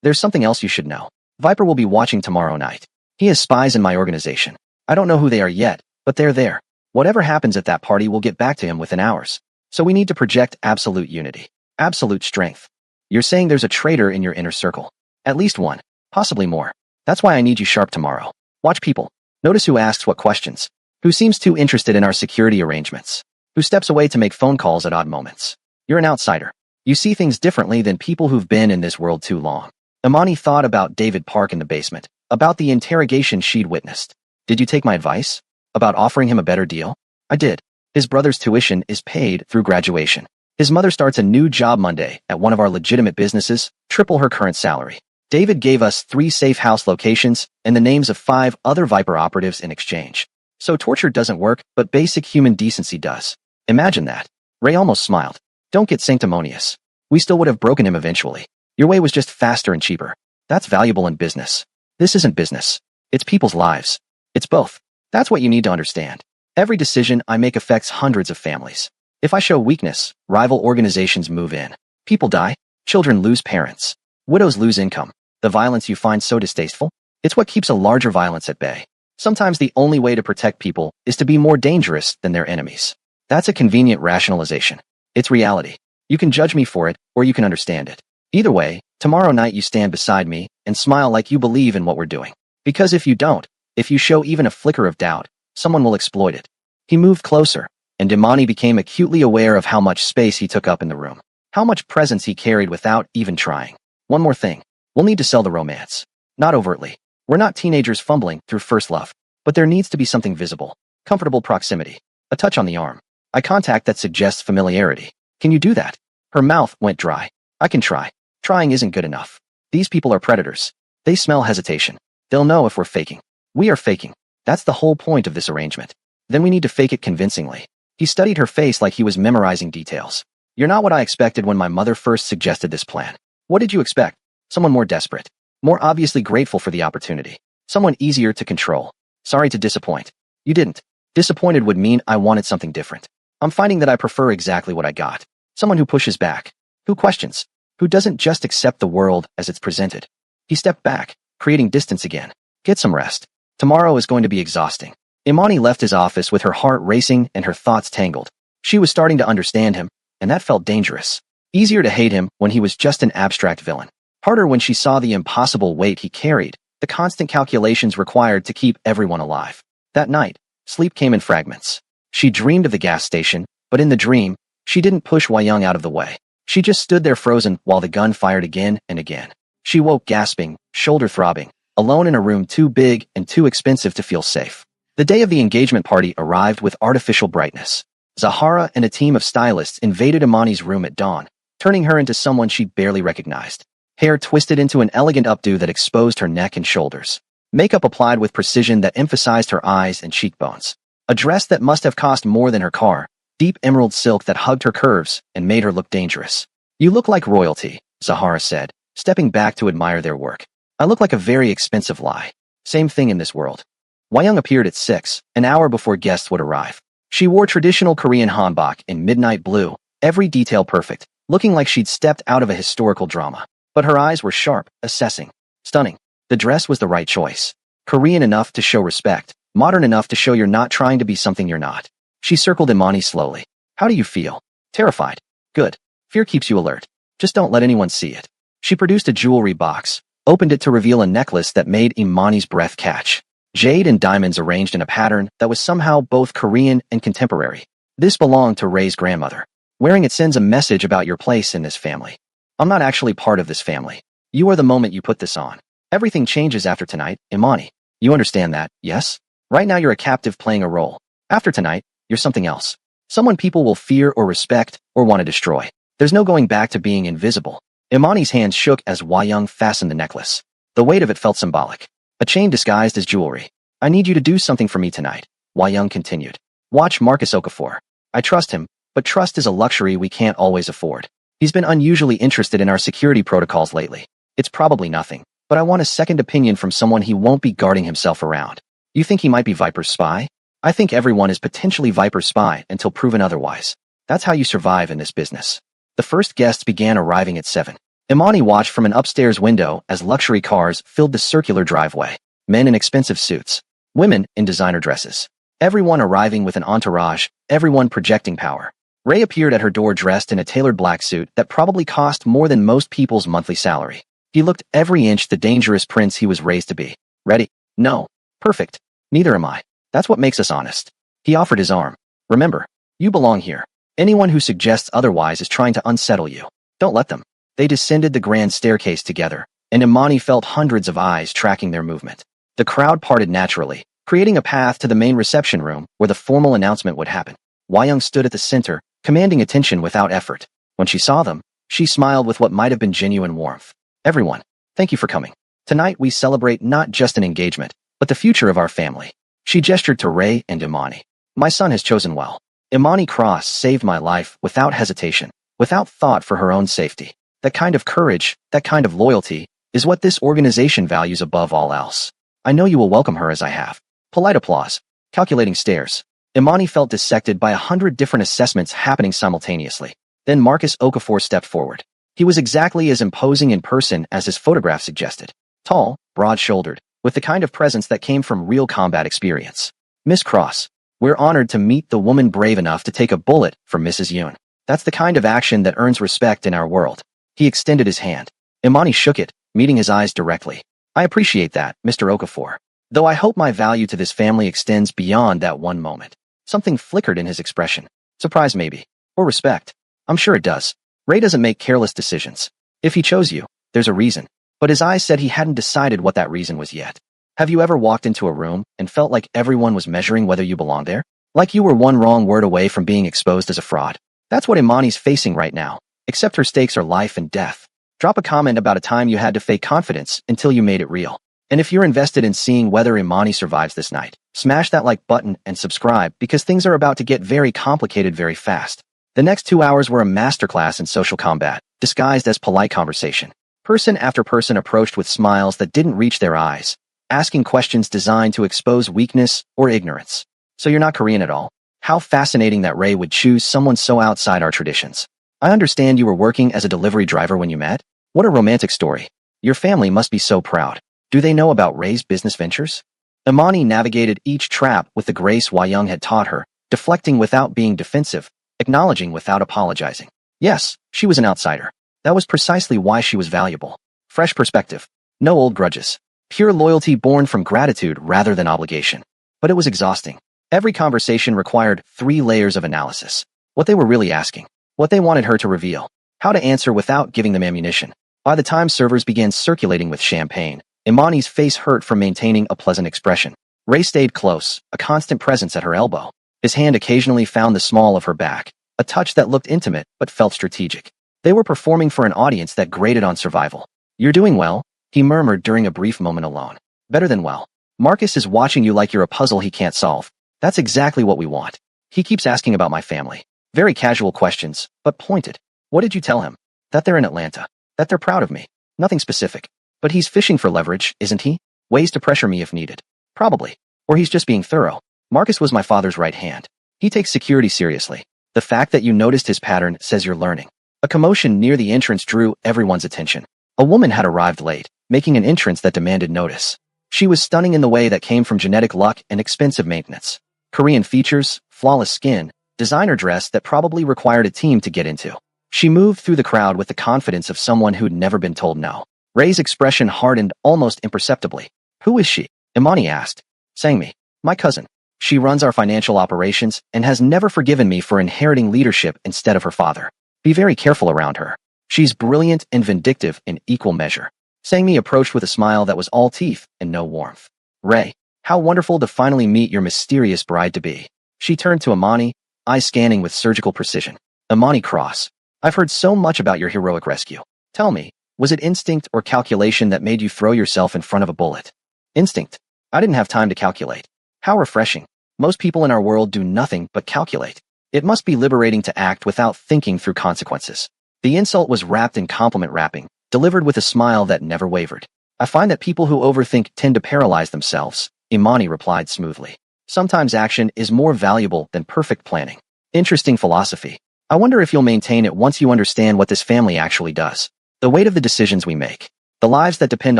There's something else you should know. Viper will be watching tomorrow night. He has spies in my organization. I don't know who they are yet, but they're there. Whatever happens at that party will get back to him within hours. So we need to project absolute unity. Absolute strength. You're saying there's a traitor in your inner circle. At least one. Possibly more. That's why I need you sharp tomorrow. Watch people. Notice who asks what questions. Who seems too interested in our security arrangements. Who steps away to make phone calls at odd moments. You're an outsider. You see things differently than people who've been in this world too long. Imani thought about David Park in the basement. About the interrogation she'd witnessed. Did you take my advice? About offering him a better deal? I did. His brother's tuition is paid through graduation. His mother starts a new job Monday at one of our legitimate businesses, triple her current salary. David gave us 3 safe house locations and the names of 5 other Viper operatives in exchange. So torture doesn't work, but basic human decency does. Imagine that. Ray almost smiled. Don't get sanctimonious. We still would have broken him eventually. Your way was just faster and cheaper. That's valuable in business. This isn't business. It's people's lives. It's both. That's what you need to understand. Every decision I make affects hundreds of families. If I show weakness, rival organizations move in. People die. Children lose parents. Widows lose income. The violence you find so distasteful? It's what keeps a larger violence at bay. Sometimes the only way to protect people is to be more dangerous than their enemies. That's a convenient rationalization. It's reality. You can judge me for it, or you can understand it. Either way, tomorrow night you stand beside me and smile like you believe in what we're doing. Because if you don't, if you show even a flicker of doubt, someone will exploit it. He moved closer, and Imani became acutely aware of how much space he took up in the room. How much presence he carried without even trying. One more thing. We'll need to sell the romance. Not overtly. We're not teenagers fumbling through first love. But there needs to be something visible. Comfortable proximity. A touch on the arm. Eye contact that suggests familiarity. Can you do that? Her mouth went dry. I can try. Trying isn't good enough. These people are predators. They smell hesitation. They'll know if we're faking. We are faking. That's the whole point of this arrangement. Then we need to fake it convincingly. He studied her face like he was memorizing details. You're not what I expected when my mother first suggested this plan. What did you expect? Someone more desperate. More obviously grateful for the opportunity. Someone easier to control. Sorry to disappoint. You didn't. Disappointed would mean I wanted something different. I'm finding that I prefer exactly what I got. Someone who pushes back. Who questions. Who doesn't just accept the world as it's presented. He stepped back, creating distance again. Get some rest. Tomorrow is going to be exhausting. Imani left his office with her heart racing and her thoughts tangled. She was starting to understand him, and that felt dangerous. Easier to hate him when he was just an abstract villain. Harder when she saw the impossible weight he carried, the constant calculations required to keep everyone alive. That night, sleep came in fragments. She dreamed of the gas station, but in the dream, she didn't push Wayung out of the way. She just stood there frozen while the gun fired again and again. She woke gasping, shoulder throbbing, alone in a room too big and too expensive to feel safe. The day of the engagement party arrived with artificial brightness. Zahara and a team of stylists invaded Imani's room at dawn, turning her into someone she barely recognized. Hair twisted into an elegant updo that exposed her neck and shoulders. Makeup applied with precision that emphasized her eyes and cheekbones. A dress that must have cost more than her car. Deep emerald silk that hugged her curves and made her look dangerous. You look like royalty, Zahara said, stepping back to admire their work. I look like a very expensive lie. Same thing in this world. Hwa-young appeared at 6, an hour before guests would arrive. She wore traditional Korean hanbok in midnight blue, every detail perfect, looking like she'd stepped out of a historical drama. But her eyes were sharp, assessing. Stunning. The dress was the right choice. Korean enough to show respect, modern enough to show you're not trying to be something you're not. She circled Imani slowly. How do you feel? Terrified. Good. Fear keeps you alert. Just don't let anyone see it. She produced a jewelry box, opened it to reveal a necklace that made Imani's breath catch. Jade and diamonds arranged in a pattern that was somehow both Korean and contemporary. This belonged to Ray's grandmother. Wearing it sends a message about your place in this family. I'm not actually part of this family. You are the moment you put this on. Everything changes after tonight, Imani. You understand that, yes? Right now you're a captive playing a role. After tonight, you're something else. Someone people will fear or respect or want to destroy. There's no going back to being invisible. Imani's hands shook as Hwa-young fastened the necklace. The weight of it felt symbolic. A chain disguised as jewelry. I need you to do something for me tonight, Hwa-young continued. Watch Marcus Okafor. I trust him, but trust is a luxury we can't always afford. He's been unusually interested in our security protocols lately. It's probably nothing, but I want a second opinion from someone he won't be guarding himself around. You think he might be Viper's spy? I think everyone is potentially Viper's spy until proven otherwise. That's how you survive in this business. The first guests began arriving at 7. Imani watched from an upstairs window as luxury cars filled the circular driveway. Men in expensive suits. Women in designer dresses. Everyone arriving with an entourage, everyone projecting power. Ray appeared at her door dressed in a tailored black suit that probably cost more than most people's monthly salary. He looked every inch the dangerous prince he was raised to be. Ready? No. Perfect. Neither am I. That's what makes us honest. He offered his arm. Remember, you belong here. Anyone who suggests otherwise is trying to unsettle you. Don't let them. They descended the grand staircase together, and Imani felt hundreds of eyes tracking their movement. The crowd parted naturally, creating a path to the main reception room where the formal announcement would happen. Hwa-young stood at the center, commanding attention without effort. When she saw them, she smiled with what might have been genuine warmth. Everyone, thank you for coming. Tonight we celebrate not just an engagement, but the future of our family. She gestured to Ray and Imani. My son has chosen well. Imani Cross saved my life without hesitation, without thought for her own safety. That kind of courage, that kind of loyalty, is what this organization values above all else. I know you will welcome her as I have. Polite applause. Calculating stares. Imani felt dissected by 100 different assessments happening simultaneously. Then Marcus Okafor stepped forward. He was exactly as imposing in person as his photograph suggested. Tall, broad-shouldered, with the kind of presence that came from real combat experience. Miss Cross, we're honored to meet the woman brave enough to take a bullet for Mrs. Yoon. That's the kind of action that earns respect in our world. He extended his hand. Imani shook it, meeting his eyes directly. I appreciate that, Mr. Okafor. Though I hope my value to this family extends beyond that one moment. Something flickered in his expression. Surprise maybe. Or respect. I'm sure it does. Ray doesn't make careless decisions. If he chose you, there's a reason. But his eyes said he hadn't decided what that reason was yet. Have you ever walked into a room and felt like everyone was measuring whether you belong there? Like you were one wrong word away from being exposed as a fraud? That's what Imani's facing right now. Except her stakes are life and death. Drop a comment about a time you had to fake confidence until you made it real. And if you're invested in seeing whether Imani survives this night, smash that like button and subscribe because things are about to get very complicated very fast. The next 2 hours were a masterclass in social combat, disguised as polite conversation. Person after person approached with smiles that didn't reach their eyes, asking questions designed to expose weakness or ignorance. So you're not Korean at all? How fascinating that Ray would choose someone so outside our traditions. I understand you were working as a delivery driver when you met. What a romantic story. Your family must be so proud. Do they know about Ray's business ventures? Imani navigated each trap with the grace Hwa-young had taught her, deflecting without being defensive, acknowledging without apologizing. Yes, she was an outsider. That was precisely why she was valuable. Fresh perspective. No old grudges. Pure loyalty born from gratitude rather than obligation. But it was exhausting. Every conversation required 3 layers of analysis. What they were really asking. What they wanted her to reveal. How to answer without giving them ammunition. By the time servers began circulating with champagne, Imani's face hurt from maintaining a pleasant expression. Ray stayed close, a constant presence at her elbow. His hand occasionally found the small of her back, a touch that looked intimate but felt strategic. They were performing for an audience that graded on survival. You're doing well, he murmured during a brief moment alone. Better than well. Marcus is watching you like you're a puzzle he can't solve. That's exactly what we want. He keeps asking about my family. Very casual questions, but pointed. What did you tell him? That they're in Atlanta. That they're proud of me. Nothing specific. But he's fishing for leverage, isn't he? Ways to pressure me if needed. Probably. Or he's just being thorough. Marcus was my father's right hand. He takes security seriously. The fact that you noticed his pattern says you're learning. A commotion near the entrance drew everyone's attention. A woman had arrived late, making an entrance that demanded notice. She was stunning in the way that came from genetic luck and expensive maintenance. Korean features, flawless skin, designer dress that probably required a team to get into. She moved through the crowd with the confidence of someone who'd never been told no. Ray's expression hardened almost imperceptibly. Who is she? Imani asked. Sangmi, my cousin. She runs our financial operations and has never forgiven me for inheriting leadership instead of her father. Be very careful around her. She's brilliant and vindictive in equal measure. Sangmi approached with a smile that was all teeth and no warmth. Ray, how wonderful to finally meet your mysterious bride-to-be. She turned to Imani, eyes scanning with surgical precision. Imani Cross, I've heard so much about your heroic rescue. Tell me, was it instinct or calculation that made you throw yourself in front of a bullet? Instinct. I didn't have time to calculate. How refreshing. Most people in our world do nothing but calculate. It must be liberating to act without thinking through consequences. The insult was wrapped in compliment wrapping, delivered with a smile that never wavered. I find that people who overthink tend to paralyze themselves, Imani replied smoothly. Sometimes action is more valuable than perfect planning. Interesting philosophy. I wonder if you'll maintain it once you understand what this family actually does. The weight of the decisions we make. The lives that depend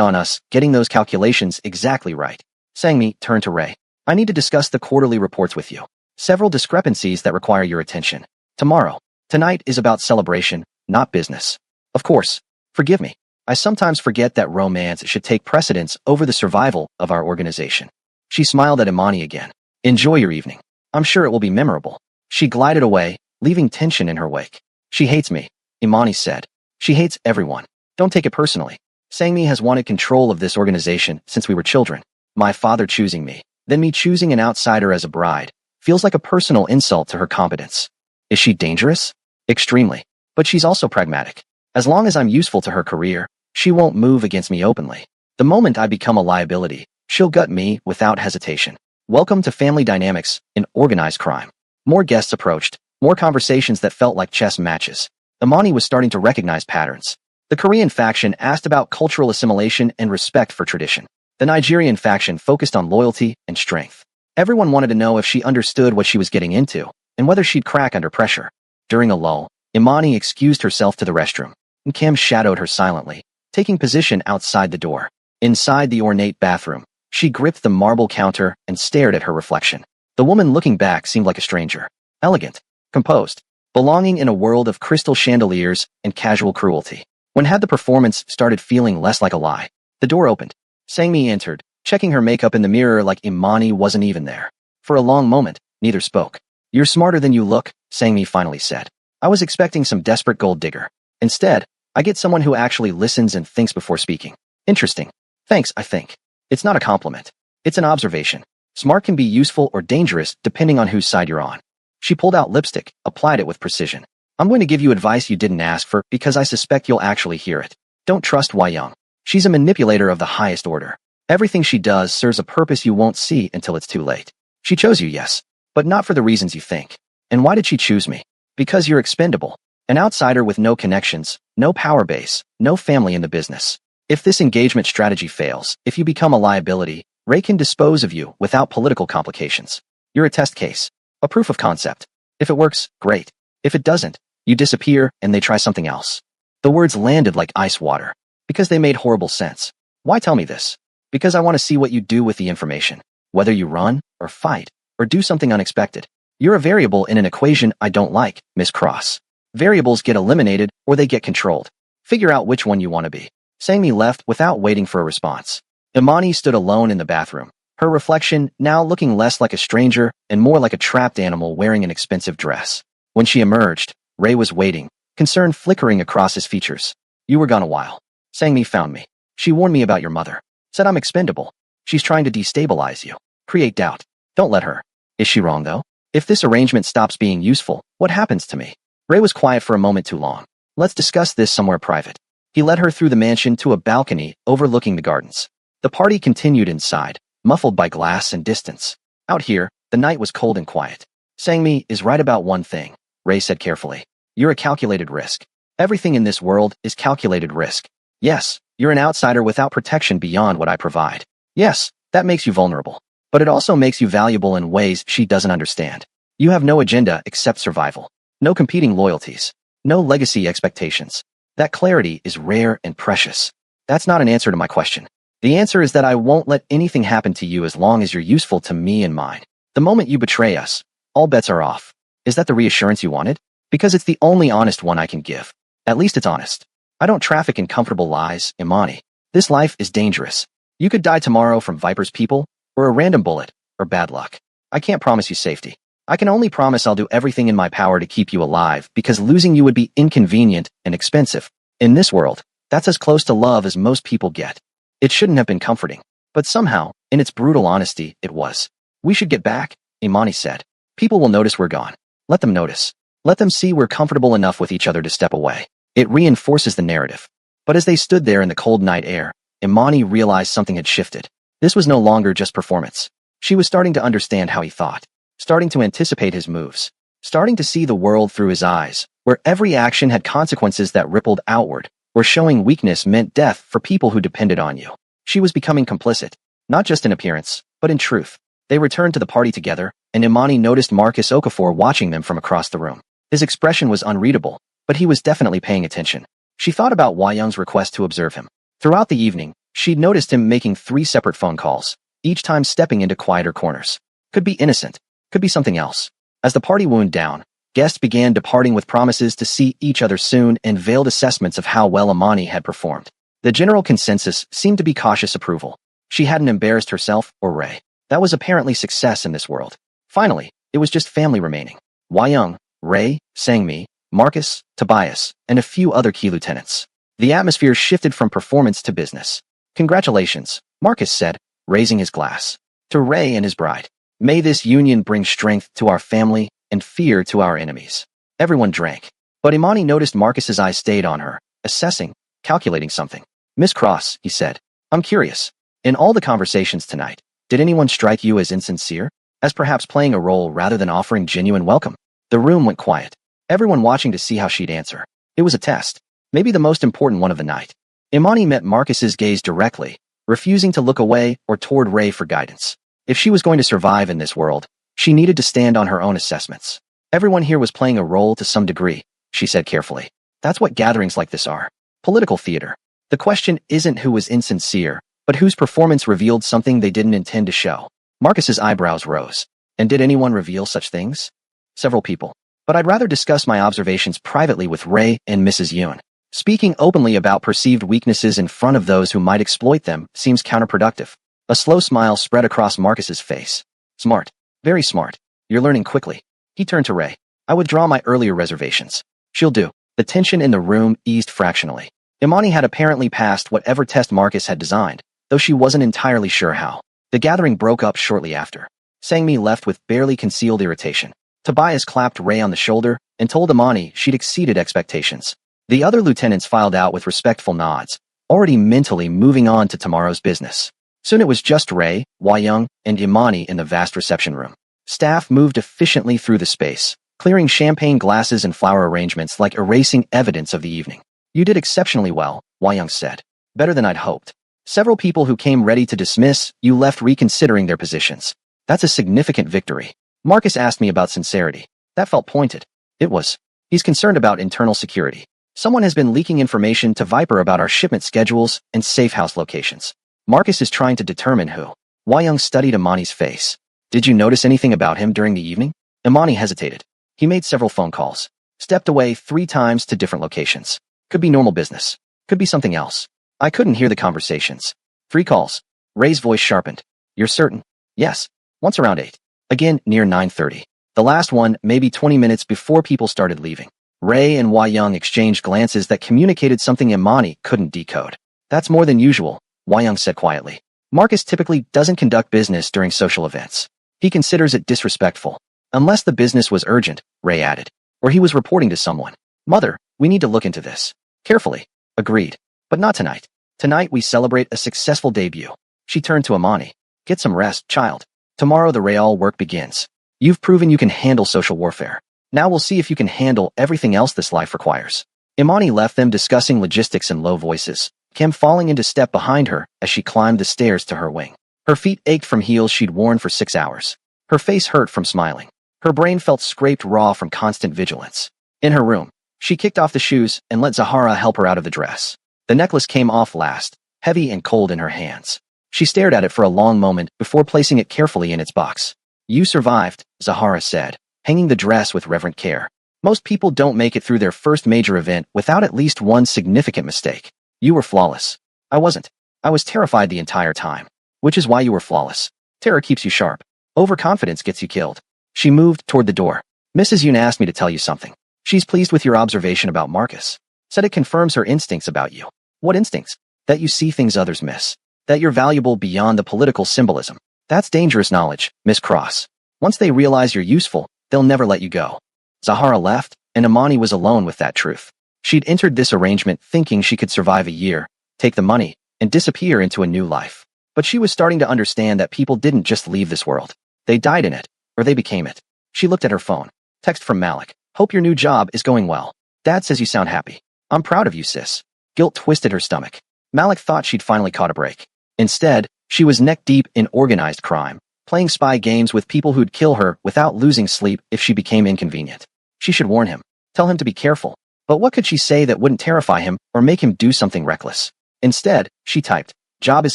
on us getting those calculations exactly right. Sangmi turned to Ray. I need to discuss the quarterly reports with you. Several discrepancies that require your attention. Tomorrow. Tonight is about celebration, not business. Of course. Forgive me. I sometimes forget that romance should take precedence over the survival of our organization. She smiled at Imani again. Enjoy your evening. I'm sure it will be memorable. She glided away, leaving tension in her wake. She hates me, Imani said. She hates everyone. Don't take it personally. Sangmi has wanted control of this organization since we were children. My father choosing me, then me choosing an outsider as a bride, feels like a personal insult to her competence. Is she dangerous? Extremely. But she's also pragmatic. As long as I'm useful to her career, she won't move against me openly. The moment I become a liability, she'll gut me without hesitation. Welcome to Family Dynamics in Organized Crime. More guests approached, more conversations that felt like chess matches. Imani was starting to recognize patterns. The Korean faction asked about cultural assimilation and respect for tradition. The Nigerian faction focused on loyalty and strength. Everyone wanted to know if she understood what she was getting into, and whether she'd crack under pressure. During a lull, Imani excused herself to the restroom, and Kim shadowed her silently, taking position outside the door. Inside the ornate bathroom, she gripped the marble counter and stared at her reflection. The woman looking back seemed like a stranger. Elegant, composed, belonging in a world of crystal chandeliers and casual cruelty. When had the performance started feeling less like a lie? The door opened. Sangmi entered, checking her makeup in the mirror like Imani wasn't even there. For a long moment, neither spoke. You're smarter than you look, Sangmi finally said. I was expecting some desperate gold digger. Instead, I get someone who actually listens and thinks before speaking. Interesting. Thanks, I think. It's not a compliment. It's an observation. Smart can be useful or dangerous depending on whose side you're on. She pulled out lipstick, applied it with precision. I'm going to give you advice you didn't ask for because I suspect you'll actually hear it. Don't trust Wai Young. She's a manipulator of the highest order. Everything she does serves a purpose you won't see until it's too late. She chose you, yes, but not for the reasons you think. And why did she choose me? Because you're expendable. An outsider with no connections, no power base, no family in the business. If this engagement strategy fails, if you become a liability, Ray can dispose of you without political complications. You're a test case, a proof of concept. If it works, great. If it doesn't, you disappear and they try something else. The words landed like ice water, because they made horrible sense. Why tell me this? Because I want to see what you do with the information. Whether you run, or fight, or do something unexpected. You're a variable in an equation I don't like, Miss Cross. Variables get eliminated, or they get controlled. Figure out which one you want to be. Sangmi left without waiting for a response. Imani stood alone in the bathroom, her reflection now looking less like a stranger and more like a trapped animal wearing an expensive dress. When she emerged, Ray was waiting, concern flickering across his features. You were gone a while. Sangmi found me. She warned me about your mother. Said I'm expendable. She's trying to destabilize you. Create doubt. Don't let her. Is she wrong, though? If this arrangement stops being useful, what happens to me? Ray was quiet for a moment too long. Let's discuss this somewhere private. He led her through the mansion to a balcony overlooking the gardens. The party continued inside, muffled by glass and distance. Out here, the night was cold and quiet. Sangmi is right about one thing, Ray said carefully. You're a calculated risk. Everything in this world is calculated risk. Yes, You're an outsider without protection beyond what I provide. Yes, that makes you vulnerable. But it also makes you valuable in ways she doesn't understand. You have no agenda except survival. No competing loyalties. No legacy expectations. That clarity is rare and precious. That's not an answer to my question. The answer is that I won't let anything happen to you as long as you're useful to me and mine. The moment you betray us, all bets are off. Is that the reassurance you wanted? Because it's the only honest one I can give. At least it's honest. I don't traffic in comfortable lies, Imani. This life is dangerous. You could die tomorrow from Viper's people, or a random bullet, or bad luck. I can't promise you safety. I can only promise I'll do everything in my power to keep you alive because losing you would be inconvenient and expensive. In this world, that's as close to love as most people get. It shouldn't have been comforting, but somehow, in its brutal honesty, it was. We should get back, Imani said. People will notice we're gone. Let them notice. Let them see we're comfortable enough with each other to step away. It reinforces the narrative. But as they stood there in the cold night air, Imani realized something had shifted. This was no longer just performance. She was starting to understand how he thought, starting to anticipate his moves, starting to see the world through his eyes, where every action had consequences that rippled outward, where showing weakness meant death for people who depended on you. She was becoming complicit, not just in appearance, but in truth. They returned to the party together, and Imani noticed Marcus Okafor watching them from across the room. His expression was unreadable, but he was definitely paying attention. She thought about Wai Young's request to observe him. Throughout the evening, she'd noticed him making 3 separate phone calls, each time stepping into quieter corners. Could be innocent, could be something else. As the party wound down, guests began departing with promises to see each other soon and veiled assessments of how well Imani had performed. The general consensus seemed to be cautious approval. She hadn't embarrassed herself or Ray. That was apparently success in this world. Finally, it was just family remaining. Wai Young, Ray, Sangmi, Marcus, Tobias, and a few other key lieutenants. The atmosphere shifted from performance to business. Congratulations, Marcus said, raising his glass. To Ray and his bride. May this union bring strength to our family and fear to our enemies. Everyone drank. But Imani noticed Marcus's eyes stayed on her, assessing, calculating something. Miss Cross, he said, I'm curious. In all the conversations tonight, did anyone strike you as insincere? As perhaps playing a role rather than offering genuine welcome? The room went quiet. Everyone watching to see how she'd answer. It was a test. Maybe the most important one of the night. Imani met Marcus's gaze directly, refusing to look away or toward Ray for guidance. If she was going to survive in this world, she needed to stand on her own assessments. Everyone here was playing a role to some degree, she said carefully. That's what gatherings like this are. Political theater. The question isn't who was insincere, but whose performance revealed something they didn't intend to show. Marcus's eyebrows rose. And did anyone reveal such things? Several people. But I'd rather discuss my observations privately with Ray and Mrs. Yoon. Speaking openly about perceived weaknesses in front of those who might exploit them seems counterproductive. A slow smile spread across Marcus's face. Smart. Very smart. You're learning quickly. He turned to Ray. I withdraw my earlier reservations. She'll do. The tension in the room eased fractionally. Imani had apparently passed whatever test Marcus had designed, though she wasn't entirely sure how. The gathering broke up shortly after. Sangmi left with barely concealed irritation. Tobias clapped Ray on the shoulder and told Imani she'd exceeded expectations. The other lieutenants filed out with respectful nods, already mentally moving on to tomorrow's business. Soon it was just Ray, Wai Young, and Imani in the vast reception room. Staff moved efficiently through the space, clearing champagne glasses and flower arrangements like erasing evidence of the evening. You did exceptionally well, Wai Young said. Better than I'd hoped. Several people who came ready to dismiss you left reconsidering their positions. That's a significant victory. Marcus asked me about sincerity. That felt pointed. It was. He's concerned about internal security. Someone has been leaking information to Viper about our shipment schedules and safe house locations. Marcus is trying to determine who. Wai Young studied Imani's face. Did you notice anything about him during the evening? Imani hesitated. He made several phone calls. Stepped away 3 times to different locations. Could be normal business. Could be something else. I couldn't hear the conversations. 3 calls. Ray's voice sharpened. You're certain? Yes. Once around 8. Again, near 9:30. The last one, maybe 20 minutes before people started leaving. Ray and Wai Young exchanged glances that communicated something Imani couldn't decode. That's more than usual, Wai Young said quietly. Marcus typically doesn't conduct business during social events. He considers it disrespectful. Unless the business was urgent, Ray added. Or he was reporting to someone. Mother, we need to look into this. Carefully. Agreed. But not tonight. Tonight we celebrate a successful debut. She turned to Imani. Get some rest, child. Tomorrow the real work begins. You've proven you can handle social warfare. Now we'll see if you can handle everything else this life requires. Imani left them discussing logistics in low voices, Kim falling into step behind her as she climbed the stairs to her wing. Her feet ached from heels she'd worn for 6 hours. Her face hurt from smiling. Her brain felt scraped raw from constant vigilance. In her room, she kicked off the shoes and let Zahara help her out of the dress. The necklace came off last, heavy and cold in her hands. She stared at it for a long moment before placing it carefully in its box. "You survived," Zahara said, hanging the dress with reverent care. "Most people don't make it through their first major event without at least one significant mistake. You were flawless. I wasn't. I was terrified the entire time. Which is why you were flawless. Terror keeps you sharp. Overconfidence gets you killed." She moved toward the door. "Mrs. Yoon asked me to tell you something. She's pleased with your observation about Marcus. Said it confirms her instincts about you." "What instincts?" "That you see things others miss. That you're valuable beyond the political symbolism. That's dangerous knowledge, Miss Cross. Once they realize you're useful, they'll never let you go." Zahara left, and Imani was alone with that truth. She'd entered this arrangement thinking she could survive a year, take the money, and disappear into a new life. But she was starting to understand that people didn't just leave this world. They died in it, or they became it. She looked at her phone. Text from Malik. "Hope your new job is going well. Dad says you sound happy. I'm proud of you, sis." Guilt twisted her stomach. Malik thought she'd finally caught a break. Instead, she was neck-deep in organized crime, playing spy games with people who'd kill her without losing sleep if she became inconvenient. She should warn him. Tell him to be careful. But what could she say that wouldn't terrify him or make him do something reckless? Instead, she typed, "Job is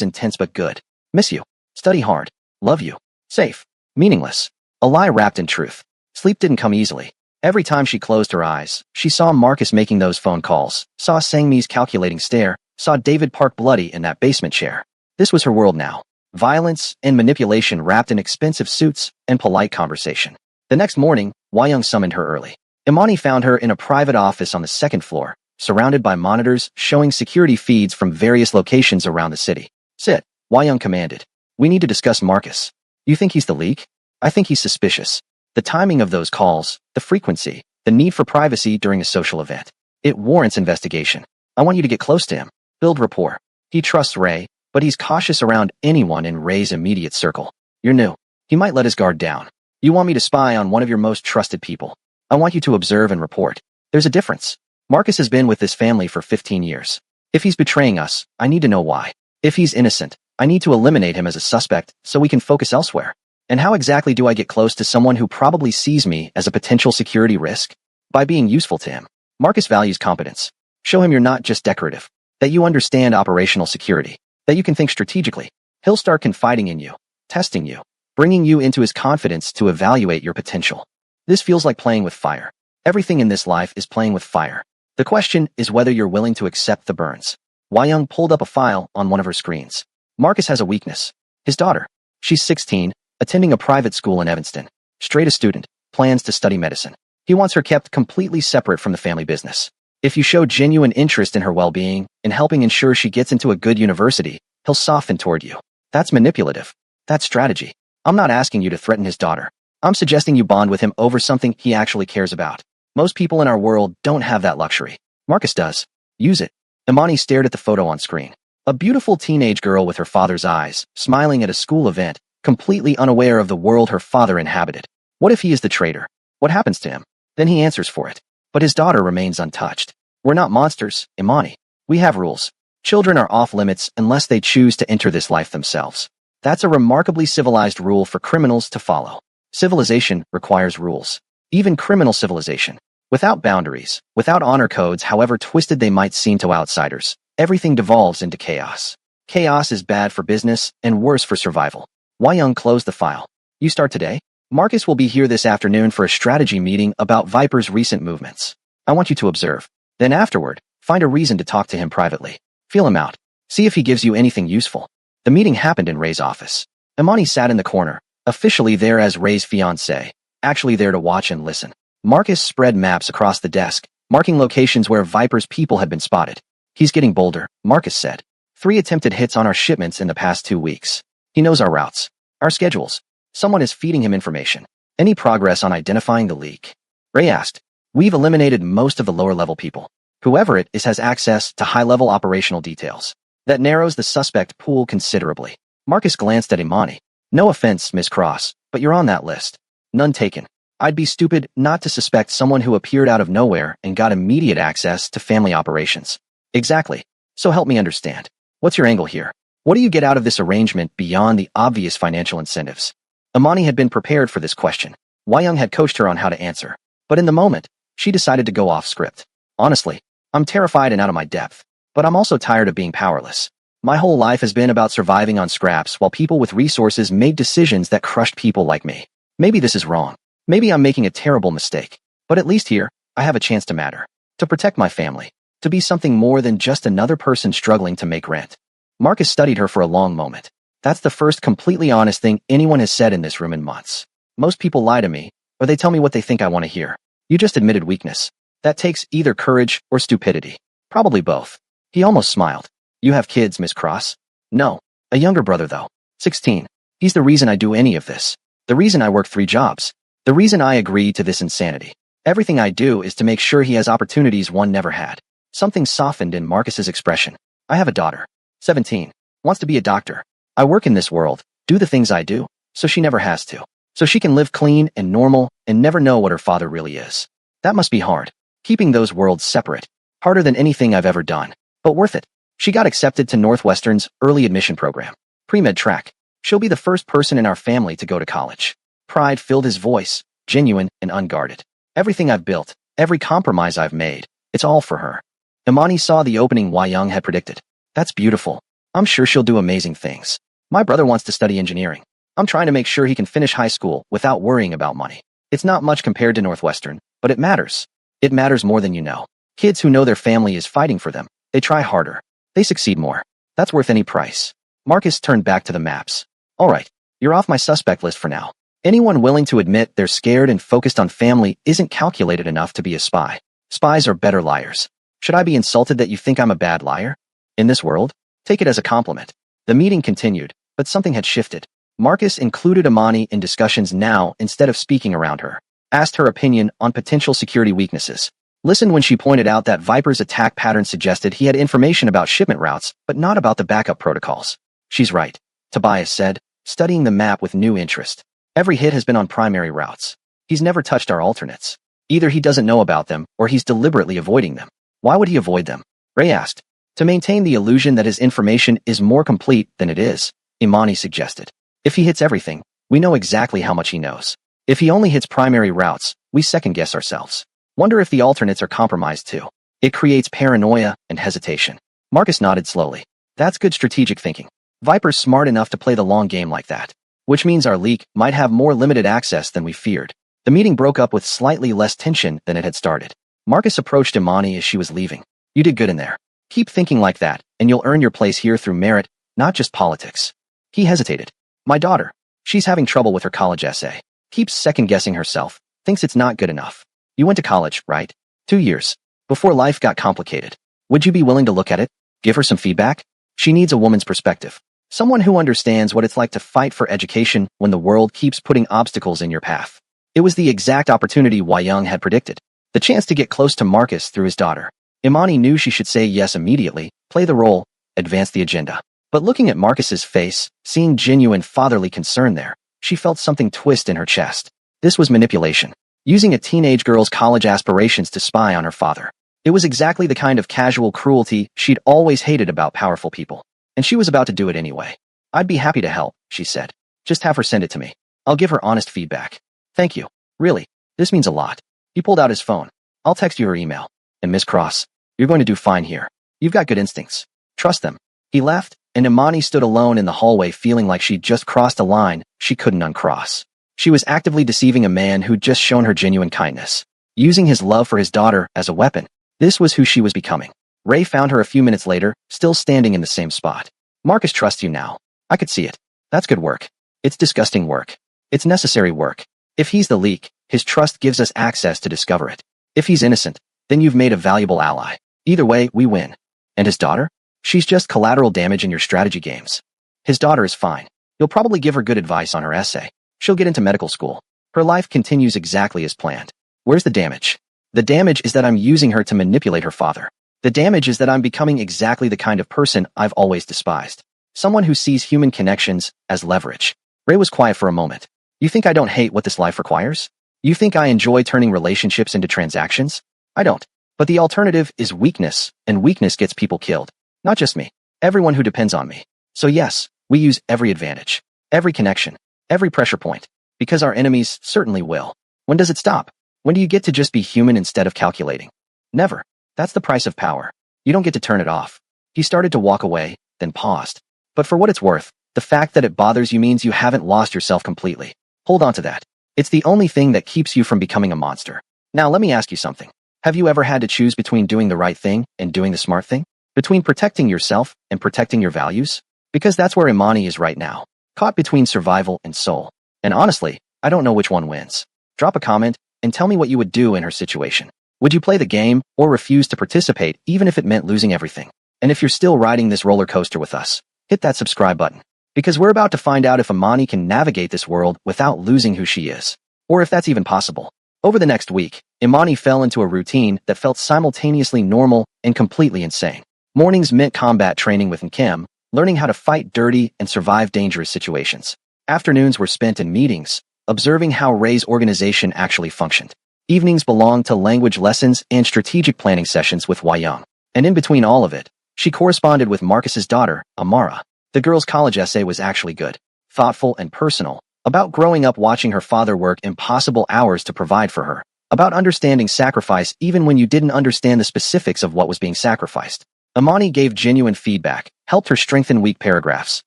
intense but good. Miss you. Study hard. Love you. Safe. Meaningless." A lie wrapped in truth. Sleep didn't come easily. Every time she closed her eyes, she saw Marcus making those phone calls, saw Sangmi's calculating stare, saw David park bloody in that basement chair. This was her world now. Violence and manipulation wrapped in expensive suits and polite conversation. The next morning, Wayung summoned her early. Imani found her in a private office on the second floor, surrounded by monitors showing security feeds from various locations around the city. "Sit," Wayung commanded. "We need to discuss Marcus." "You think he's the leak?" "I think he's suspicious. The timing of those calls, the frequency, the need for privacy during a social event. It warrants investigation. I want you to get close to him. Build rapport. He trusts Ray, but he's cautious around anyone in Ray's immediate circle. You're new. He might let his guard down. You want me to spy on one of your most trusted people. I want you to observe and report. There's a difference. Marcus has been with this family for 15 years. If he's betraying us, I need to know why. If he's innocent, I need to eliminate him as a suspect so we can focus elsewhere. And how exactly do I get close to someone who probably sees me as a potential security risk? By being useful to him. Marcus values competence. Show him you're not just decorative. That you understand operational security. That you can think strategically. He'll start confiding in you, testing you, bringing you into his confidence to evaluate your potential. This feels like playing with fire. Everything in this life is playing with fire. The question is whether you're willing to accept the burns. Wayung pulled up a file on one of her screens. Marcus has a weakness. His daughter. She's 16, attending a private school in Evanston. Straight A student, plans to study medicine. He wants her kept completely separate from the family business. If you show genuine interest in her well-being and helping ensure she gets into a good university, he'll soften toward you. That's manipulative. That's strategy. I'm not asking you to threaten his daughter. I'm suggesting you bond with him over something he actually cares about. Most people in our world don't have that luxury. Marcus does. Use it. Imani stared at the photo on screen. A beautiful teenage girl with her father's eyes, smiling at a school event, completely unaware of the world her father inhabited. What if he is the traitor? What happens to him? Then he answers for it. But his daughter remains untouched. We're not monsters, Imani. We have rules. Children are off limits unless they choose to enter this life themselves. That's a remarkably civilized rule for criminals to follow. Civilization requires rules. Even criminal civilization. Without boundaries, without honor codes, however twisted they might seem to outsiders, everything devolves into chaos. Chaos is bad for business and worse for survival. Wayung closed the file. You start today? Marcus will be here this afternoon for a strategy meeting about Viper's recent movements. I want you to observe. Then afterward, find a reason to talk to him privately. Feel him out. See if he gives you anything useful. The meeting happened in Ray's office. Imani sat in the corner, officially there as Ray's fiancée, actually there to watch and listen. Marcus spread maps across the desk, marking locations where Viper's people had been spotted. He's getting bolder, Marcus said. 3 attempted hits on our shipments in the past 2 weeks. He knows our routes, our schedules. Someone is feeding him information. Any progress on identifying the leak? Ray asked. We've eliminated most of the lower-level people. Whoever it is has access to high-level operational details. That narrows the suspect pool considerably. Marcus glanced at Imani. No offense, Miss Cross, but you're on that list. None taken. I'd be stupid not to suspect someone who appeared out of nowhere and got immediate access to family operations. Exactly. So help me understand. What's your angle here? What do you get out of this arrangement beyond the obvious financial incentives? Imani had been prepared for this question. Wei Young had coached her on how to answer. But in the moment, she decided to go off script. Honestly, I'm terrified and out of my depth. But I'm also tired of being powerless. My whole life has been about surviving on scraps while people with resources made decisions that crushed people like me. Maybe this is wrong. Maybe I'm making a terrible mistake. But at least here, I have a chance to matter. To protect my family. To be something more than just another person struggling to make rent. Marcus studied her for a long moment. That's the first completely honest thing anyone has said in this room in months. Most people lie to me, or they tell me what they think I want to hear. You just admitted weakness. That takes either courage or stupidity. Probably both. He almost smiled. You have kids, Miss Cross? No. A younger brother, though. 16. He's the reason I do any of this. The reason I work 3 jobs. The reason I agree to this insanity. Everything I do is to make sure he has opportunities one never had. Something softened in Marcus's expression. I have a daughter. 17. Wants to be a doctor. I work in this world, do the things I do, so she never has to. So she can live clean and normal and never know what her father really is. That must be hard. Keeping those worlds separate. Harder than anything I've ever done. But worth it. She got accepted to Northwestern's early admission program. Pre-med track. She'll be the first person in our family to go to college. Pride filled his voice, genuine and unguarded. Everything I've built, every compromise I've made, it's all for her. Imani saw the opening Wei Young had predicted. That's beautiful. I'm sure she'll do amazing things. My brother wants to study engineering. I'm trying to make sure he can finish high school without worrying about money. It's not much compared to Northwestern, but it matters. It matters more than you know. Kids who know their family is fighting for them, they try harder. They succeed more. That's worth any price. Marcus turned back to the maps. All right, you're off my suspect list for now. Anyone willing to admit they're scared and focused on family isn't calculated enough to be a spy. Spies are better liars. Should I be insulted that you think I'm a bad liar? In this world, take it as a compliment. The meeting continued, but something had shifted. Marcus included Imani in discussions now instead of speaking around her. Asked her opinion on potential security weaknesses. Listened when she pointed out that Viper's attack pattern suggested he had information about shipment routes, but not about the backup protocols. She's right, Tobias said, studying the map with new interest. Every hit has been on primary routes. He's never touched our alternates. Either he doesn't know about them, or he's deliberately avoiding them. Why would he avoid them? Ray asked. To maintain the illusion that his information is more complete than it is, Imani suggested. If he hits everything, we know exactly how much he knows. If he only hits primary routes, we second-guess ourselves. Wonder if the alternates are compromised too. It creates paranoia and hesitation. Marcus nodded slowly. That's good strategic thinking. Viper's smart enough to play the long game like that. Which means our leak might have more limited access than we feared. The meeting broke up with slightly less tension than it had started. Marcus approached Imani as she was leaving. You did good in there. Keep thinking like that, and you'll earn your place here through merit, not just politics. He hesitated. My daughter. She's having trouble with her college essay. Keeps second-guessing herself. Thinks it's not good enough. You went to college, right? 2 years. Before life got complicated. Would you be willing to look at it? Give her some feedback? She needs a woman's perspective. Someone who understands what it's like to fight for education when the world keeps putting obstacles in your path. It was the exact opportunity Wei Young had predicted. The chance to get close to Marcus through his daughter. Imani knew she should say yes immediately, play the role, advance the agenda. But looking at Marcus's face, seeing genuine fatherly concern there, she felt something twist in her chest. This was manipulation. Using a teenage girl's college aspirations to spy on her father. It was exactly the kind of casual cruelty she'd always hated about powerful people. And she was about to do it anyway. I'd be happy to help, she said. Just have her send it to me. I'll give her honest feedback. Thank you. Really, this means a lot. He pulled out his phone. I'll text you her email. And Miss Cross, you're going to do fine here. You've got good instincts. Trust them. He left, and Imani stood alone in the hallway feeling like she'd just crossed a line she couldn't uncross. She was actively deceiving a man who'd just shown her genuine kindness. Using his love for his daughter as a weapon. This was who she was becoming. Ray found her a few minutes later, still standing in the same spot. Marcus trusts you now. I could see it. That's good work. It's disgusting work. It's necessary work. If he's the leak, his trust gives us access to discover it. If he's innocent, then you've made a valuable ally. Either way, we win. And his daughter? She's just collateral damage in your strategy games. His daughter is fine. You'll probably give her good advice on her essay. She'll get into medical school. Her life continues exactly as planned. Where's the damage? The damage is that I'm using her to manipulate her father. The damage is that I'm becoming exactly the kind of person I've always despised. Someone who sees human connections as leverage. Ray was quiet for a moment. You think I don't hate what this life requires? You think I enjoy turning relationships into transactions? I don't. But the alternative is weakness, and weakness gets people killed. Not just me. Everyone who depends on me. So yes, we use every advantage, every connection, every pressure point, because our enemies certainly will. When does it stop? When do you get to just be human instead of calculating? Never. That's the price of power. You don't get to turn it off. He started to walk away, then paused. But for what it's worth, the fact that it bothers you means you haven't lost yourself completely. Hold on to that. It's the only thing that keeps you from becoming a monster. Now let me ask you something. Have you ever had to choose between doing the right thing and doing the smart thing? Between protecting yourself and protecting your values? Because that's where Imani is right now. Caught between survival and soul. And honestly, I don't know which one wins. Drop a comment and tell me what you would do in her situation. Would you play the game or refuse to participate even if it meant losing everything? And if you're still riding this roller coaster with us, hit that subscribe button. Because we're about to find out if Imani can navigate this world without losing who she is. Or if that's even possible. Over the next week, Imani fell into a routine that felt simultaneously normal and completely insane. Mornings meant combat training with Nkem, learning how to fight dirty and survive dangerous situations. Afternoons were spent in meetings, observing how Ray's organization actually functioned. Evenings belonged to language lessons and strategic planning sessions with Young. And in between all of it, she corresponded with Marcus's daughter, Amara. The girl's college essay was actually good, thoughtful and personal, about growing up watching her father work impossible hours to provide for her, about understanding sacrifice even when you didn't understand the specifics of what was being sacrificed. Imani gave genuine feedback, helped her strengthen weak paragraphs,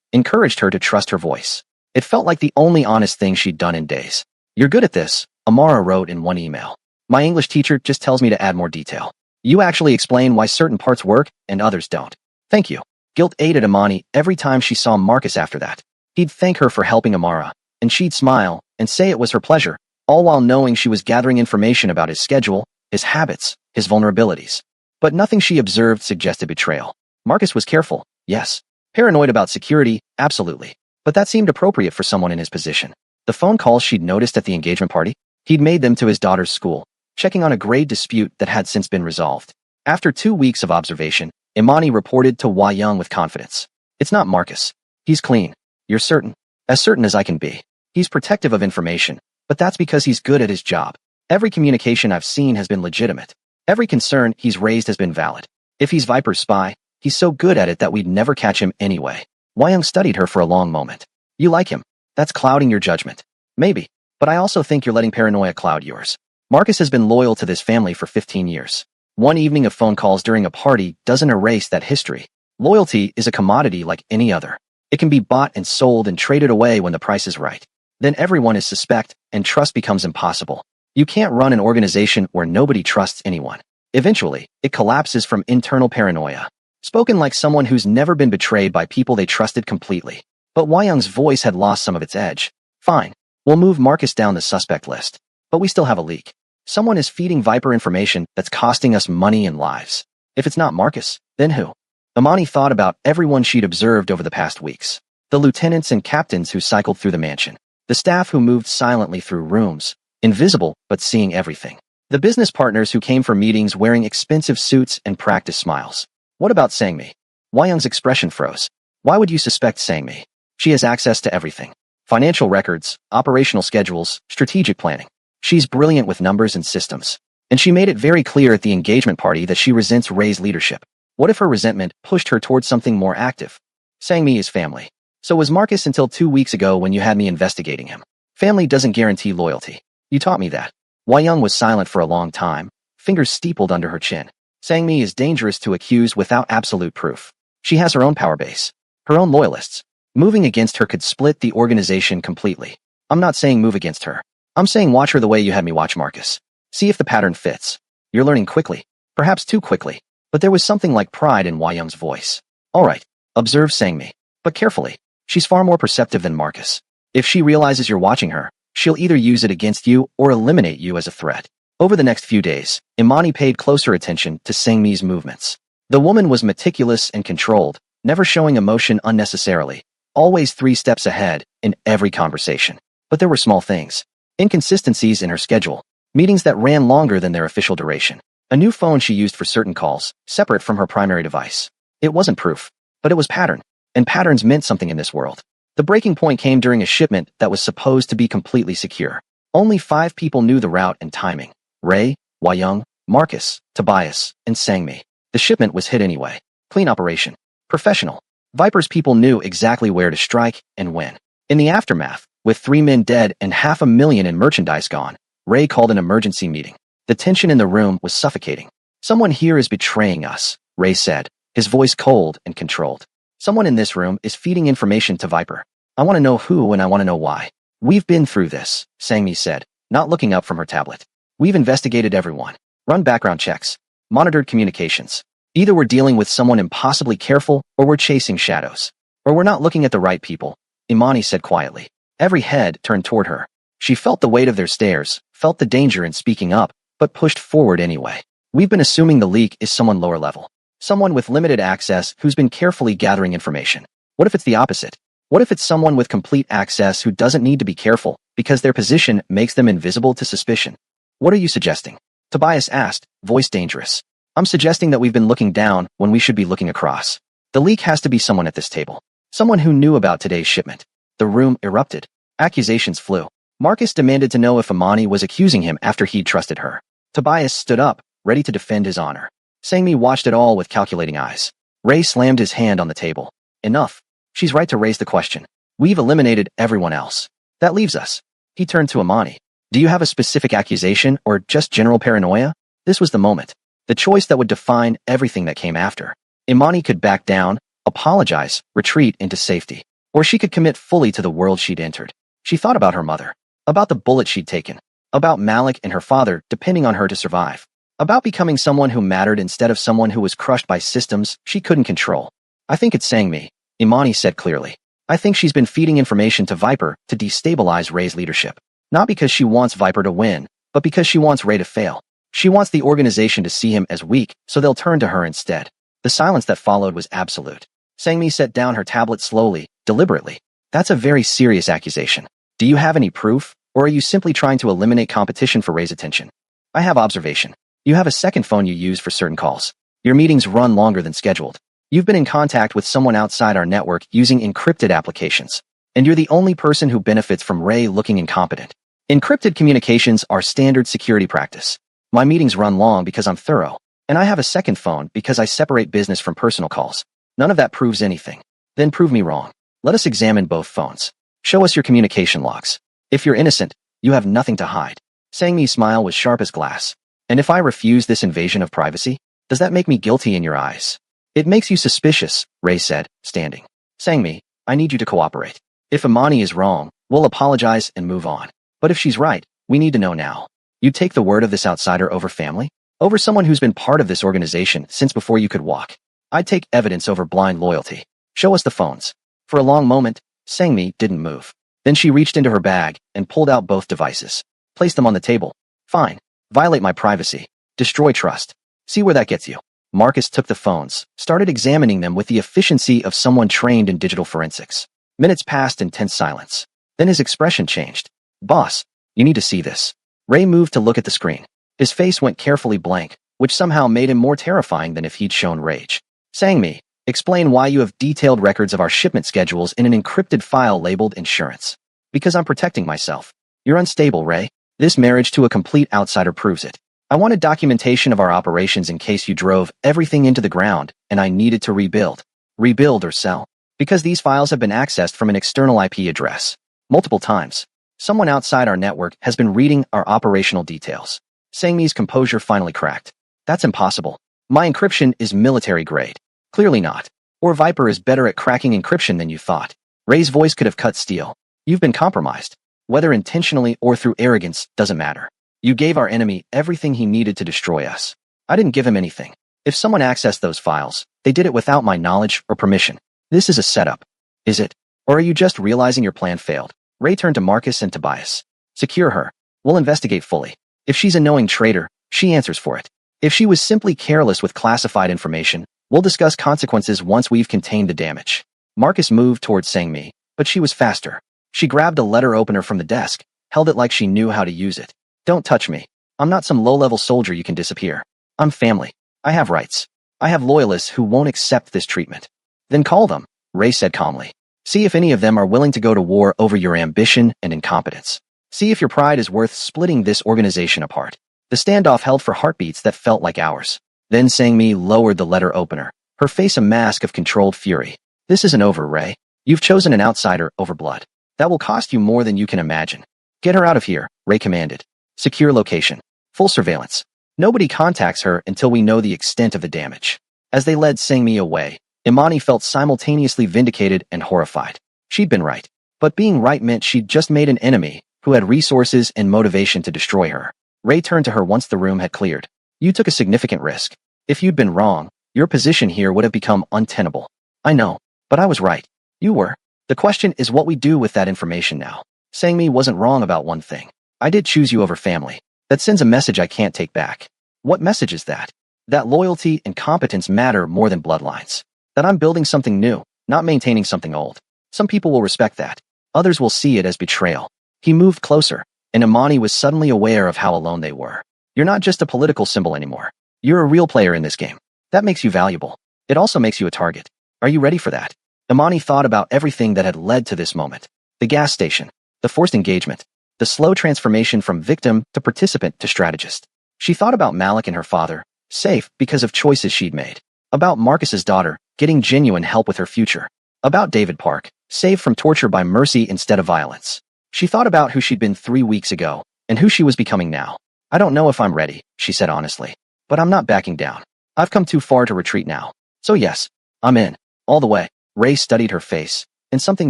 encouraged her to trust her voice. It felt like the only honest thing she'd done in days. "You're good at this," Amara wrote in one email. "My English teacher just tells me to add more detail. You actually explain why certain parts work and others don't. Thank you." Guilt ate at Imani every time she saw Marcus after that. He'd thank her for helping Amara, and she'd smile and say it was her pleasure, all while knowing she was gathering information about his schedule, his habits, his vulnerabilities. But nothing she observed suggested betrayal. Marcus was careful, yes. Paranoid about security, absolutely. But that seemed appropriate for someone in his position. The phone calls she'd noticed at the engagement party, he'd made them to his daughter's school, checking on a grade dispute that had since been resolved. After 2 weeks of observation, Imani reported to Young with confidence. "It's not Marcus. He's clean. You're certain?" "As certain as I can be. He's protective of information, but that's because he's good at his job. Every communication I've seen has been legitimate. Every concern he's raised has been valid. If he's Viper's spy, he's so good at it that we'd never catch him anyway." Young studied her for a long moment. "You like him. That's clouding your judgment." "Maybe, but I also think you're letting paranoia cloud yours. Marcus has been loyal to this family for 15 years. One evening of phone calls during a party doesn't erase that history. Loyalty is a commodity like any other. It can be bought and sold and traded away when the price is right. Then everyone is suspect, and trust becomes impossible. You can't run an organization where nobody trusts anyone. Eventually, it collapses from internal paranoia. Spoken like someone who's never been betrayed by people they trusted completely. But Young's voice had lost some of its edge. "Fine. We'll move Marcus down the suspect list. But we still have a leak. Someone is feeding Viper information that's costing us money and lives. If it's not Marcus, then who?" Imani thought about everyone she'd observed over the past weeks. The lieutenants and captains who cycled through the mansion. The staff who moved silently through rooms, invisible but seeing everything. The business partners who came for meetings wearing expensive suits and practice smiles. What about Sangmi? Young's expression froze. Why would you suspect Sangmi? She has access to everything. Financial records, operational schedules, strategic planning. She's brilliant with numbers and systems. And she made it very clear at the engagement party that she resents Ray's leadership. What if her resentment pushed her towards something more active? Sangmi is family. So was Marcus until 2 weeks ago when you had me investigating him. Family doesn't guarantee loyalty. You taught me that. Young was silent for a long time, fingers steepled under her chin. Sangmi is dangerous to accuse without absolute proof. She has her own power base, her own loyalists. Moving against her could split the organization completely. I'm not saying move against her. I'm saying watch her the way you had me watch Marcus. See if the pattern fits. You're learning quickly. Perhaps too quickly. But there was something like pride in Young's voice. All right. Observe Sangmi. But carefully. She's far more perceptive than Marcus. If she realizes you're watching her, she'll either use it against you or eliminate you as a threat. Over the next few days, Imani paid closer attention to Sangmi's movements. The woman was meticulous and controlled, never showing emotion unnecessarily, always 3 steps ahead in every conversation. But there were small things. Inconsistencies in her schedule, meetings that ran longer than their official duration. A new phone she used for certain calls, separate from her primary device. It wasn't proof, but it was pattern, and patterns meant something in this world. The breaking point came during a shipment that was supposed to be completely secure. Only 5 people knew the route and timing. Ray, Young, Marcus, Tobias, and Sangmi. The shipment was hid anyway. Clean operation. Professional. Viper's people knew exactly where to strike and when. In the aftermath, with 3 men dead and $500,000 in merchandise gone, Ray called an emergency meeting. The tension in the room was suffocating. Someone here is betraying us, Ray said, his voice cold and controlled. Someone in this room is feeding information to Viper. I want to know who and I want to know why. We've been through this, Sangmi said, not looking up from her tablet. We've investigated everyone. Run background checks. Monitored communications. Either we're dealing with someone impossibly careful or we're chasing shadows. Or we're not looking at the right people, Imani said quietly. Every head turned toward her. She felt the weight of their stares, felt the danger in speaking up, but pushed forward anyway. We've been assuming the leak is someone lower level. Someone with limited access who's been carefully gathering information. What if it's the opposite? What if it's someone with complete access who doesn't need to be careful because their position makes them invisible to suspicion? What are you suggesting? Tobias asked, voice dangerous. I'm suggesting that we've been looking down when we should be looking across. The leak has to be someone at this table. Someone who knew about today's shipment. The room erupted. Accusations flew. Marcus demanded to know if Imani was accusing him after he'd trusted her. Tobias stood up, ready to defend his honor. Sangmi watched it all with calculating eyes. Ray slammed his hand on the table. Enough. She's right to raise the question. We've eliminated everyone else. That leaves us. He turned to Imani. Do you have a specific accusation or just general paranoia? This was the moment. The choice that would define everything that came after. Imani could back down, apologize, retreat into safety. Or she could commit fully to the world she'd entered. She thought about her mother. About the bullet she'd taken. About Malik and her father depending on her to survive. About becoming someone who mattered instead of someone who was crushed by systems she couldn't control. I think it's Sangmi, Imani said clearly. I think she's been feeding information to Viper to destabilize Ray's leadership. Not because she wants Viper to win, but because she wants Ray to fail. She wants the organization to see him as weak, so they'll turn to her instead. The silence that followed was absolute. Sangmi set down her tablet slowly, deliberately. That's a very serious accusation. Do you have any proof, or are you simply trying to eliminate competition for Ray's attention? I have observation. You have a second phone you use for certain calls. Your meetings run longer than scheduled. You've been in contact with someone outside our network using encrypted applications. And you're the only person who benefits from Ray looking incompetent. Encrypted communications are standard security practice. My meetings run long because I'm thorough. And I have a second phone because I separate business from personal calls. None of that proves anything. Then prove me wrong. Let us examine both phones. Show us your communication logs. If you're innocent, you have nothing to hide. Sangmi's smile was sharp as glass. And if I refuse this invasion of privacy, does that make me guilty in your eyes? It makes you suspicious, Ray said, standing. Sangmi, I need you to cooperate. If Imani is wrong, we'll apologize and move on. But if she's right, we need to know now. You'd take the word of this outsider over family? Over someone who's been part of this organization since before you could walk? I'd take evidence over blind loyalty. Show us the phones. For a long moment, Sangmi didn't move. Then she reached into her bag and pulled out both devices. Placed them on the table. Fine. Violate my privacy. Destroy trust. See where that gets you. Marcus took the phones, started examining them with the efficiency of someone trained in digital forensics. Minutes passed in tense silence. Then his expression changed. Boss, you need to see this. Ray moved to look at the screen. His face went carefully blank, which somehow made him more terrifying than if he'd shown rage. Sangmi, explain why you have detailed records of our shipment schedules in an encrypted file labeled insurance. Because I'm protecting myself. You're unstable, Ray. This marriage to a complete outsider proves it. I wanted documentation of our operations in case you drove everything into the ground and I needed to rebuild. Rebuild or sell. Because these files have been accessed from an external IP address. Multiple times. Someone outside our network has been reading our operational details. Sangmi's composure finally cracked. That's impossible. My encryption is military grade. Clearly not. Or Viper is better at cracking encryption than you thought. Ray's voice could have cut steel. You've been compromised. Whether intentionally or through arrogance doesn't matter. You gave our enemy everything he needed to destroy us. I didn't give him anything. If someone accessed those files, they did it without my knowledge or permission. This is a setup. Is it? Or are you just realizing your plan failed? Ray turned to Marcus and Tobias. Secure her. We'll investigate fully. If she's a knowing traitor, she answers for it. If she was simply careless with classified information, we'll discuss consequences once we've contained the damage. Marcus moved towards Sangmi, but she was faster. She grabbed a letter opener from the desk, held it like she knew how to use it. Don't touch me. I'm not some low-level soldier you can disappear. I'm family. I have rights. I have loyalists who won't accept this treatment. Then call them, Ray said calmly. See if any of them are willing to go to war over your ambition and incompetence. See if your pride is worth splitting this organization apart. The standoff held for heartbeats that felt like hours. Then Sangmi lowered the letter opener, her face a mask of controlled fury. This isn't over, Ray. You've chosen an outsider over blood. That will cost you more than you can imagine. Get her out of here, Ray commanded. Secure location. Full surveillance. Nobody contacts her until we know the extent of the damage. As they led Sang-mi away, Imani felt simultaneously vindicated and horrified. She'd been right. But being right meant she'd just made an enemy who had resources and motivation to destroy her. Ray turned to her once the room had cleared. You took a significant risk. If you'd been wrong, your position here would have become untenable. I know, but I was right. You were. The question is what we do with that information now. Sang-mi wasn't wrong about one thing. I did choose you over family. That sends a message I can't take back. What message is that? That loyalty and competence matter more than bloodlines. That I'm building something new, not maintaining something old. Some people will respect that. Others will see it as betrayal. He moved closer, and Imani was suddenly aware of how alone they were. You're not just a political symbol anymore. You're a real player in this game. That makes you valuable. It also makes you a target. Are you ready for that? Imani thought about everything that had led to this moment. The gas station, the forced engagement, the slow transformation from victim to participant to strategist. She thought about Malik and her father, safe because of choices she'd made. About Marcus's daughter, getting genuine help with her future. About David Park, saved from torture by mercy instead of violence. She thought about who she'd been 3 weeks ago, and who she was becoming now. I don't know if I'm ready, she said honestly. But I'm not backing down. I've come too far to retreat now. So yes, I'm in. All the way. Ray studied her face, and something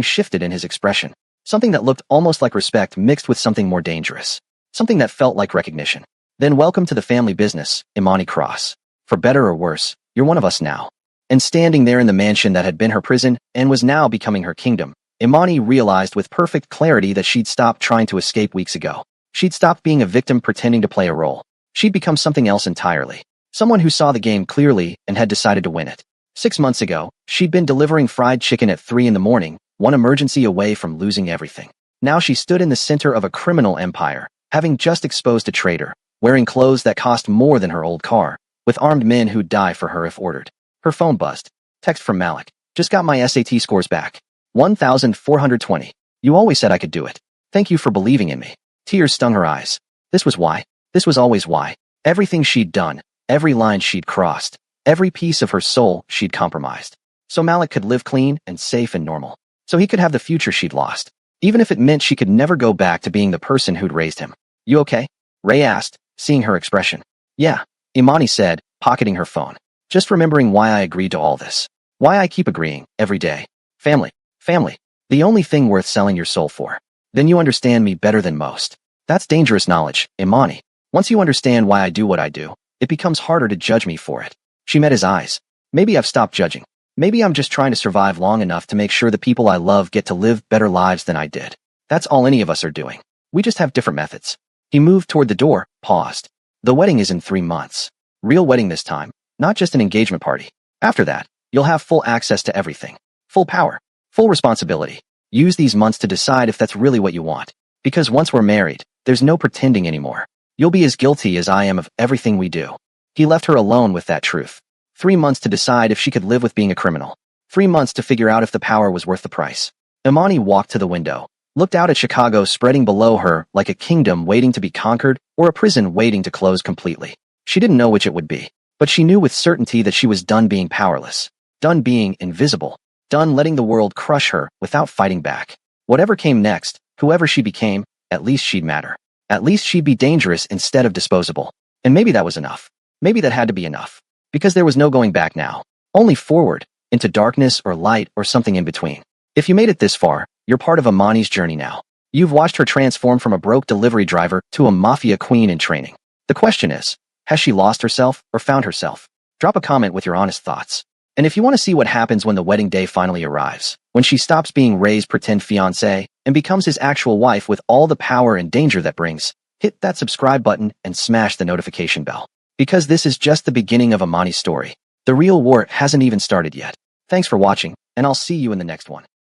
shifted in his expression. Something that looked almost like respect mixed with something more dangerous. Something that felt like recognition. Then welcome to the family business, Imani Cross. For better or worse, you're one of us now. And standing there in the mansion that had been her prison and was now becoming her kingdom, Imani realized with perfect clarity that she'd stopped trying to escape weeks ago. She'd stopped being a victim pretending to play a role. She'd become something else entirely. Someone who saw the game clearly and had decided to win it. 6 months ago, she'd been delivering fried chicken at 3 in the morning, one emergency away from losing everything. Now she stood in the center of a criminal empire, having just exposed a traitor, wearing clothes that cost more than her old car, with armed men who'd die for her if ordered. Her phone buzzed. Text from Malik. Just got my SAT scores back. 1,420. You always said I could do it. Thank you for believing in me. Tears stung her eyes. This was why. This was always why. Everything she'd done, every line she'd crossed, every piece of her soul she'd compromised. So Malik could live clean and safe and normal. So he could have the future she'd lost. Even if it meant she could never go back to being the person who'd raised him. You okay? Ray asked, seeing her expression. Yeah, Imani said, pocketing her phone. Just remembering why I agreed to all this. Why I keep agreeing, every day. Family. Family. The only thing worth selling your soul for. Then you understand me better than most. That's dangerous knowledge, Imani. Once you understand why I do what I do, it becomes harder to judge me for it. She met his eyes. Maybe I've stopped judging. Maybe I'm just trying to survive long enough to make sure the people I love get to live better lives than I did. That's all any of us are doing. We just have different methods. He moved toward the door, paused. The wedding is in 3 months. Real wedding this time, not just an engagement party. After that, you'll have full access to everything. Full power. Full responsibility. Use these months to decide if that's really what you want. Because once we're married, there's no pretending anymore. You'll be as guilty as I am of everything we do. He left her alone with that truth. 3 months to decide if she could live with being a criminal. 3 months to figure out if the power was worth the price. Imani walked to the window, looked out at Chicago spreading below her like a kingdom waiting to be conquered or a prison waiting to close completely. She didn't know which it would be, but she knew with certainty that she was done being powerless, done being invisible, done letting the world crush her without fighting back. Whatever came next, whoever she became, at least she'd matter. At least she'd be dangerous instead of disposable. And maybe that was enough. Maybe that had to be enough. Because there was no going back now. Only forward, into darkness or light or something in between. If you made it this far, you're part of Imani's journey now. You've watched her transform from a broke delivery driver to a mafia queen in training. The question is, has she lost herself or found herself? Drop a comment with your honest thoughts. And if you want to see what happens when the wedding day finally arrives, when she stops being Ray's pretend fiancée and becomes his actual wife with all the power and danger that brings, hit that subscribe button and smash the notification bell. Because this is just the beginning of Imani's story. The real war hasn't even started yet. Thanks for watching, and I'll see you in the next one.